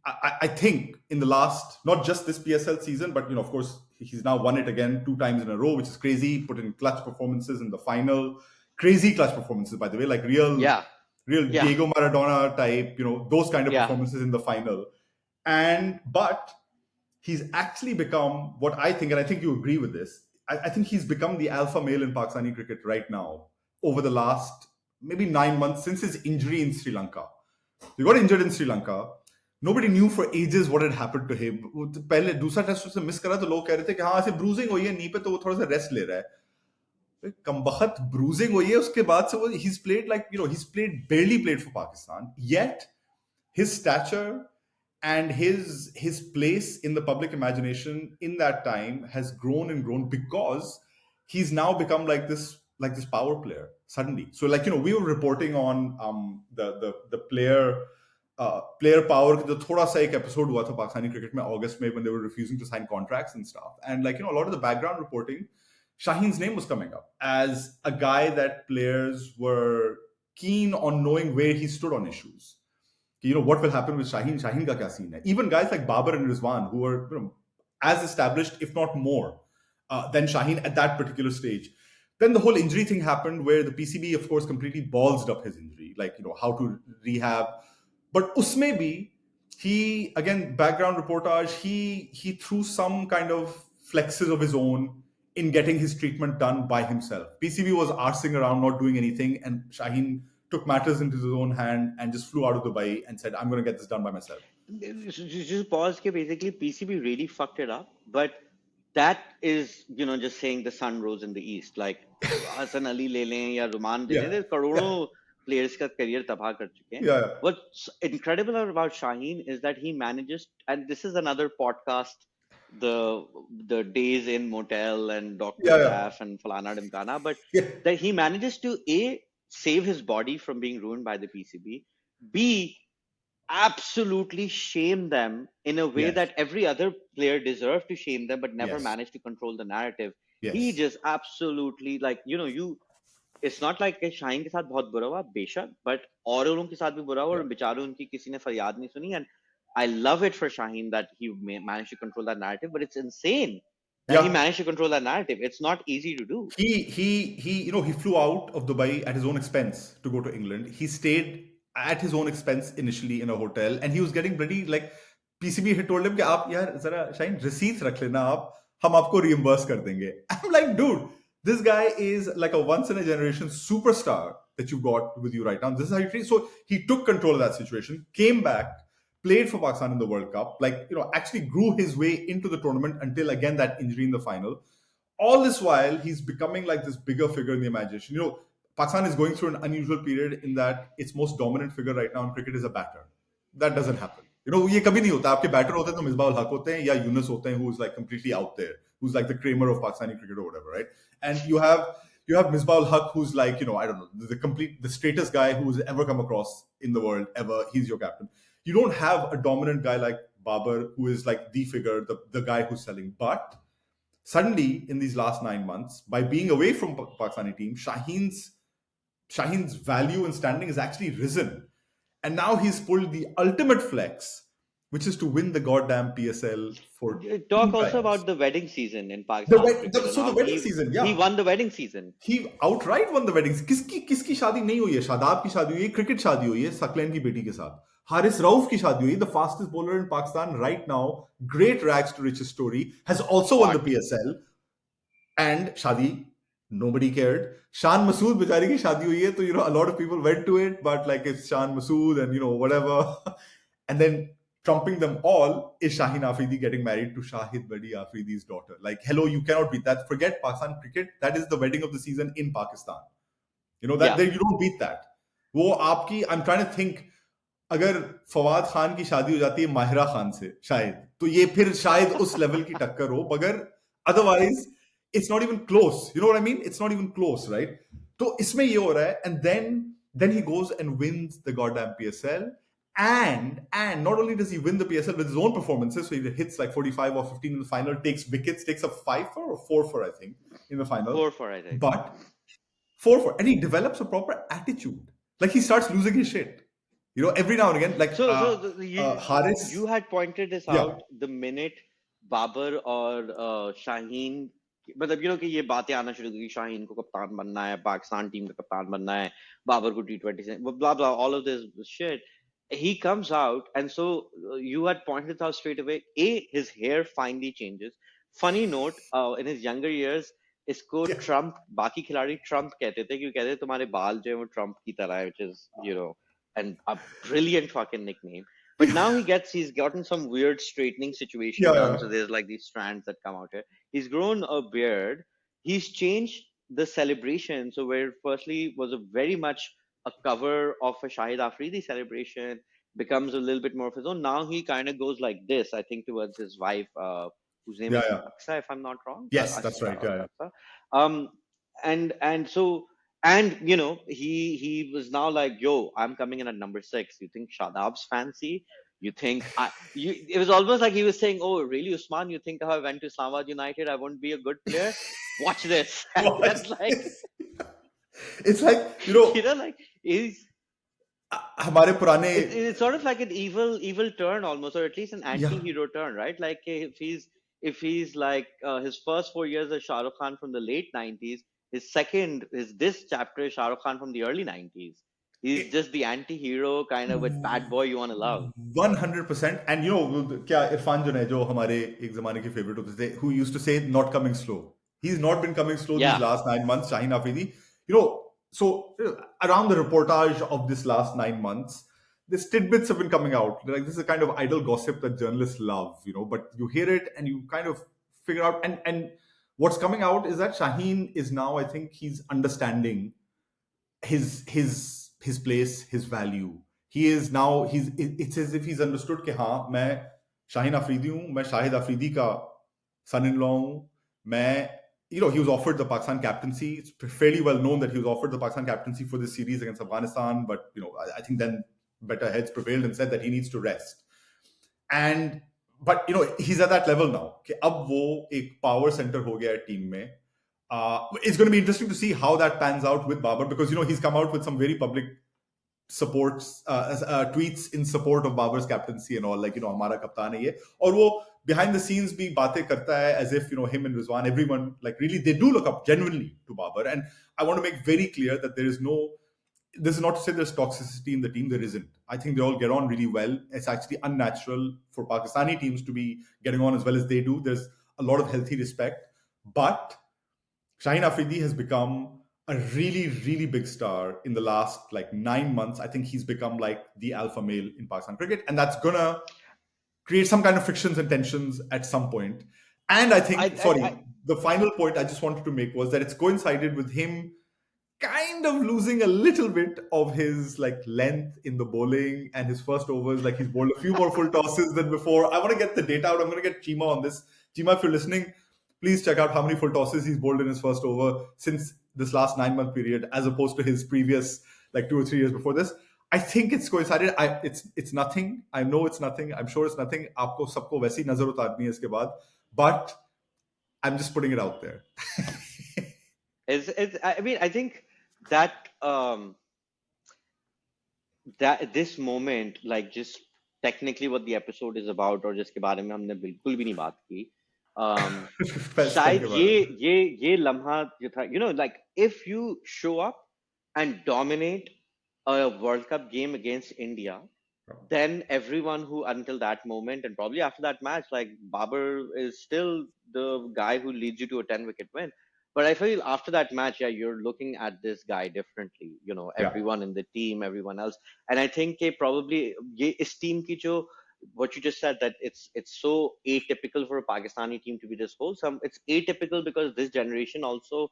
I think in the last, not just this PSL season, but of course he's now won it again 2 times in a row, which is crazy. Put in clutch performances in the final, crazy clutch performances, by the way, like real yeah, yeah, Diego Maradona type, those kind of yeah. performances in the final. But he's actually become what I think, and I think you agree with this. I think he's become the alpha male in Pakistani cricket right now over the last maybe 9 months since his injury in Sri Lanka. He got injured in Sri Lanka. Nobody knew for ages what had happened to him. पहले दूसरा test उसने miss करा तो लोग कह रहे थे कि हाँ ऐसे ब्रूजिंग हुई है नी पे तो वो थोड़ा सा रेस्ट ले रहा है. कमबख्त ब्रूजिंग हुई है उसके बाद से वो he's barely played for Pakistan, yet his stature and his place in the public imagination in that time has grown and grown because he's now become like this power player suddenly. So we were reporting on the player power का जो थोड़ा सा एक episode हुआ था Pakistani cricket में August में when they were refusing to sign contracts and stuff, and a lot of the background reporting, Shaheen's name was coming up as a guy that players were keen on knowing where he stood on issues. What will happen with Shaheen? Shaheen ka kya scene hai? Even guys like Babar and Rizwan, who were as established, if not more, than Shaheen at that particular stage. Then the whole injury thing happened where the PCB, of course, completely ballsed up his injury, how to rehab. But usme bhi, he, again, background reportage, he threw some kind of flexes of his own in getting his treatment done by himself. PCB was arsing around, not doing anything, and Shaheen took matters into his own hand and just flew out of Dubai and said, I'm going to get this done by myself. Just pause के basically PCB really fucked it up, but that is just saying the sun rose in the east. Like Hasan Ali ले लें या रुमान ले लें, करोड़ों players का career तबाह कर चुके हैं. Yeah. What's incredible about Shaheen is that he manages, and this is another podcast, the days in motel and Dr. Jaff and Falana Dimkana, but that he manages to save his body from being ruined by the PCB, B, absolutely shame them in a way that every other player deserved to shame them but never managed to control the narrative. He just absolutely, it's not like Shaheen के साथ बहुत बुरा हुआ बेशक, but और लोगों के साथ भी बुरा हुआ और बेचारे उनकी किसी ने फरियाद नहीं सुनी. And I love it for Shaheen that he managed to control that narrative, but it's insane that he managed to control that narrative. It's not easy to do. He flew out of Dubai at his own expense to go to England. He stayed at his own expense initially in a hotel, and he was getting bloody PCB had told him कि आप यार जरा Shaheen receipts रख लेना आप, हम आपको reimburse कर देंगे. I'm like, dude, this guy is like a once in a generation superstar that you've got with you right now. This is how you treat. So he took control of that situation, came back, played for Pakistan in the World Cup, actually grew his way into the tournament until again that injury in the final. All this while, he's becoming like this bigger figure in the imagination. Pakistan is going through an unusual period in that its most dominant figure right now in cricket is a batter. That doesn't happen. ये कभी नहीं होता. आपके batter होते हैं तो मिसबाह उल हक होते हैं या यूनुस होते हैं, who's like completely out there, who's like the Kramer of Pakistani cricket or whatever, right? And you have Misbah ul Haq, who's I don't know, the straightest guy who's ever come across in the world ever. He's your captain. You don't have a dominant guy like Babar, who is like the figure, the guy who's selling. But suddenly, in these last 9 months, by being away from Pakistani team, Shaheen's value and standing has actually risen. And now he's pulled the ultimate flex, which is to win the goddamn PSL for Talk two also times. about the wedding season in Pakistan cricket and So the all. wedding season, He yeah. won the wedding season. He outright won the wedding. किसकी शादी नहीं हुई है? शादाब की शादी हुई है, cricket शादी हुई है सकलैन की बेटी के साथ. हारिस रऊफ की शादी हुई, the fastest bowler in Pakistan right now, great rags to riches story, has also won the What? PSL. And शादी, nobody cared. Shan Masood बेचारी की शादी हुई है, तो a lot of people went to it, but like it's Shan Masood and whatever. And then trumping them all is Shaheen Afridi getting married to Shahid Badi Afridi's daughter. Like, hello, you cannot beat that. Forget Pakistan cricket. That is the wedding of the season in Pakistan. That Yeah. you don't beat that. वो आपकी, I'm trying to think, अगर फवाद खान की शादी हो जाती है माहिरा खान से शायद, तो ये फिर शायद उस लेवल की टक्कर हो, मगर otherwise it's not even close. You know what I mean? It's not even close, right? तो इसमें ये हो रहा है, and then he goes and wins the goddamn PSL. And not only does he win the PSL with his own performances, so he hits like 45 or 15 in the final, takes wickets, takes a 5 or 4 I think, in the final. 4 I think. But 4 and he develops a proper attitude. Like he starts losing his shit. Every now and again, like Haris. You had pointed this out the minute Babar और शाहीन, मतलब कि ये बातें आना शुरू हुई, शाहीन को कप्तान बनना है, पाकिस्तान टीम का कप्तान बनना है, बाबर को T20 से, blah blah, all of this shit. He comes out, and so you had pointed this out straight away. His hair finally changes. Funny note, in his younger years, इसको ट्रम्प, बाकी खिलाड़ी Trump कहते थे, क्योंकि कहते थे तुम्हारे बाल जो है वो ट्रम्प की तरह है, which is and a brilliant fucking nickname. But now he's gotten some weird straightening situation done. So there's like these strands that come out here. He's grown a beard. He's changed the celebration. So where firstly was a very much a cover of a Shahid Afridi celebration, becomes a little bit more of his own. Now he kind of goes like this, I think, towards his wife, whose name is Aksa, if I'm not wrong. Yes, that's right. And so. And he was now like, yo, I'm coming in at number 6. You think Shadab's fancy? You think it was almost like he was saying, oh, really, Usman? You think if I went to Islamabad United, I won't be a good player? Watch this. That's like, it's like like he's हमारे पुराने. It's sort of like an evil turn almost, or at least an anti-hero turn, right? Like if he's like his first 4 years as Shah Rukh Khan from the late 90s. This chapter is Shah Rukh Khan from the early 90s. He's just the anti-hero kind of with bad boy you want to love. 100%. And क्या इरफान जो है, जो हमारे एक जमाने के favourite होते थे, who used to say not coming slow. He's not been coming slow these last 9 months, Shaheen Afridi. So around the reportage of this last 9 months, these tidbits have been coming out. Like, this is a kind of idle gossip that journalists love, but you hear it and you kind of figure out, and what's coming out is that Shaheen is now, I think he's understanding his place, his value. He is now, it's as if he's understood कि हाँ, मैं Shaheen Afridi हूँ, मैं Shahid Afridi का son-in-law हूँ, मैं, he was offered the Pakistan captaincy. It's fairly well known that he was offered the Pakistan captaincy for this series against Afghanistan, but I think then better heads prevailed and said that he needs to rest. But he's at that level now. कि अब वो एक power center हो गया है team में. It's going to be interesting to see how that pans out with Babar, because he's come out with some very public supports, tweets in support of Babar's captaincy and all, like हमारा कप्तान है ये, और वो behind the scenes भी बातें करता है as if him and Rizwan, everyone, like really they do look up genuinely to Babar. And I want to make very clear that this is not to say there's toxicity in the team. There isn't. I think they all get on really well. It's actually unnatural for Pakistani teams to be getting on as well as they do. There's a lot of healthy respect. But Shaheen Afridi has become a really, really big star in the last 9 months. I think he's become like the alpha male in Pakistan cricket. And that's going to create some kind of frictions and tensions at some point. And I think, the final point I just wanted to make was that it's coincided with him kind of losing a little bit of his length in the bowling, and his first overs, he's bowled a few more full tosses than before. I want to get the data out. I'm going to get Cheema on this. Cheema, if you're listening, please check out how many full tosses he's bowled in his first over since this last 9-month period, as opposed to his previous 2 or 3 years before this. I think it's coincided. It's nothing. I know it's nothing. I'm sure it's nothing. आपको सबको वैसी नजर उतारनी है इसके बाद. But I'm just putting it out there. I mean, I think that that this moment, like just technically what the episode is about और जिसके बारे में हमने बिल्कुल भी नहीं बात की, फेस्ट शायद के बारे में ये लम्हा जो था, like if you show up and dominate a World Cup game against India, then everyone who until that moment and probably after that match, like Babar is still the guy who leads you to a 10-wicket win. But I feel after that match, yeah, you're looking at this guy differently. या Everyone in the team, everyone else, and I think probably ये इस team की जो what you just said, that it's so atypical for a Pakistani team to be this wholesome. It's atypical because this generation also,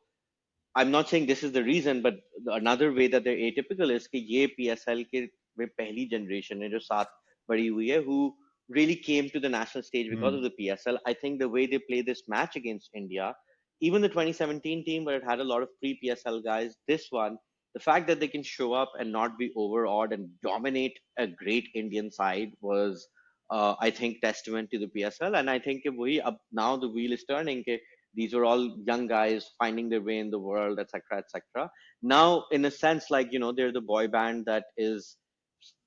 I'm not saying this is the reason, but another way that they're atypical is कि ये PSL के में पहली generation है जो साथ बड़ी हुई है, who really came to the national stage because of the PSL. I think the way they play this match against India, even the 2017 team where it had a lot of pre-PSL guys, this one, the fact that they can show up and not be overawed and dominate a great Indian side was, I think, testament to the PSL. And I think now the wheel is turning. These are all young guys finding their way in the world, etc., etc. Now, in a sense, like they're the boy band that is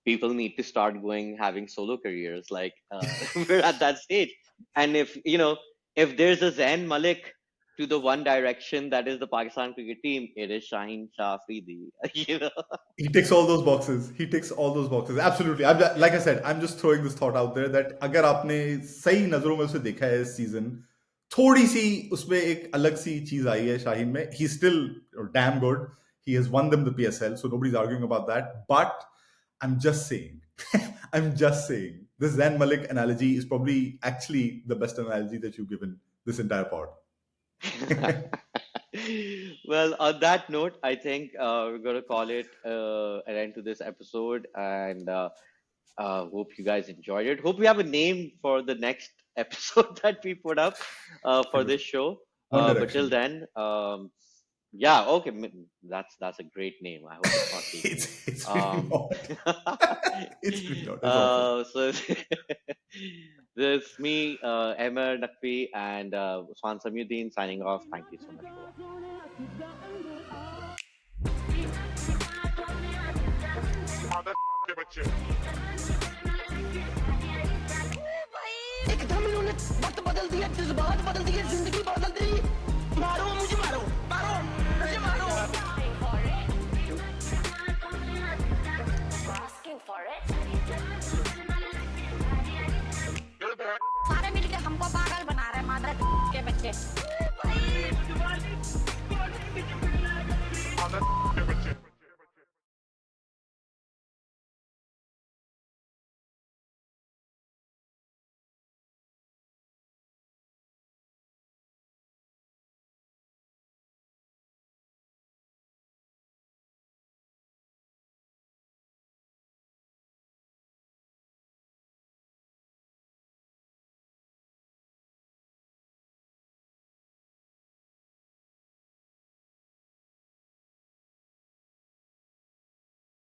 people need to start going having solo careers. Like we're at that stage, and if there's a Zain Malik to the one direction that is the Pakistan cricket team, it is Shaheen Shah Afridi. you know. he ticks all those boxes. He ticks all those boxes. Absolutely. Like I said, I'm just throwing this thought out there that अगर आपने सही नजरों में उसे देखा है इस season, थोड़ी सी उसमें एक अलग सी चीज आई है शाहीन में. He's still damn good. He has won them the PSL, so nobody's arguing about that. But I'm just saying, I'm just saying, this Zain Malik analogy is probably actually the best analogy that you've given this entire pod. Well, on that note, I think we're going to call it an end to this episode, and hope you guys enjoyed it. Hope we have a name for the next episode that we put up for this show. One But till Direction. then, yeah, okay, that's a great name. I hope it's not taken. It's really not. It's really not. It's awful. So this is me, Ahmer Nakvi, and Usman Samyuddin signing off. Thank you so much for watching. एकदम इन्होंने वक्त बदल दिया, जज्बात बदल दिए, जिंदगी बदल दी. मारो मुझे, मारो मारो मुझे, मारो. Asking for it. सारे मिलके हमको पागल बना रहे, मादर के बच्चे.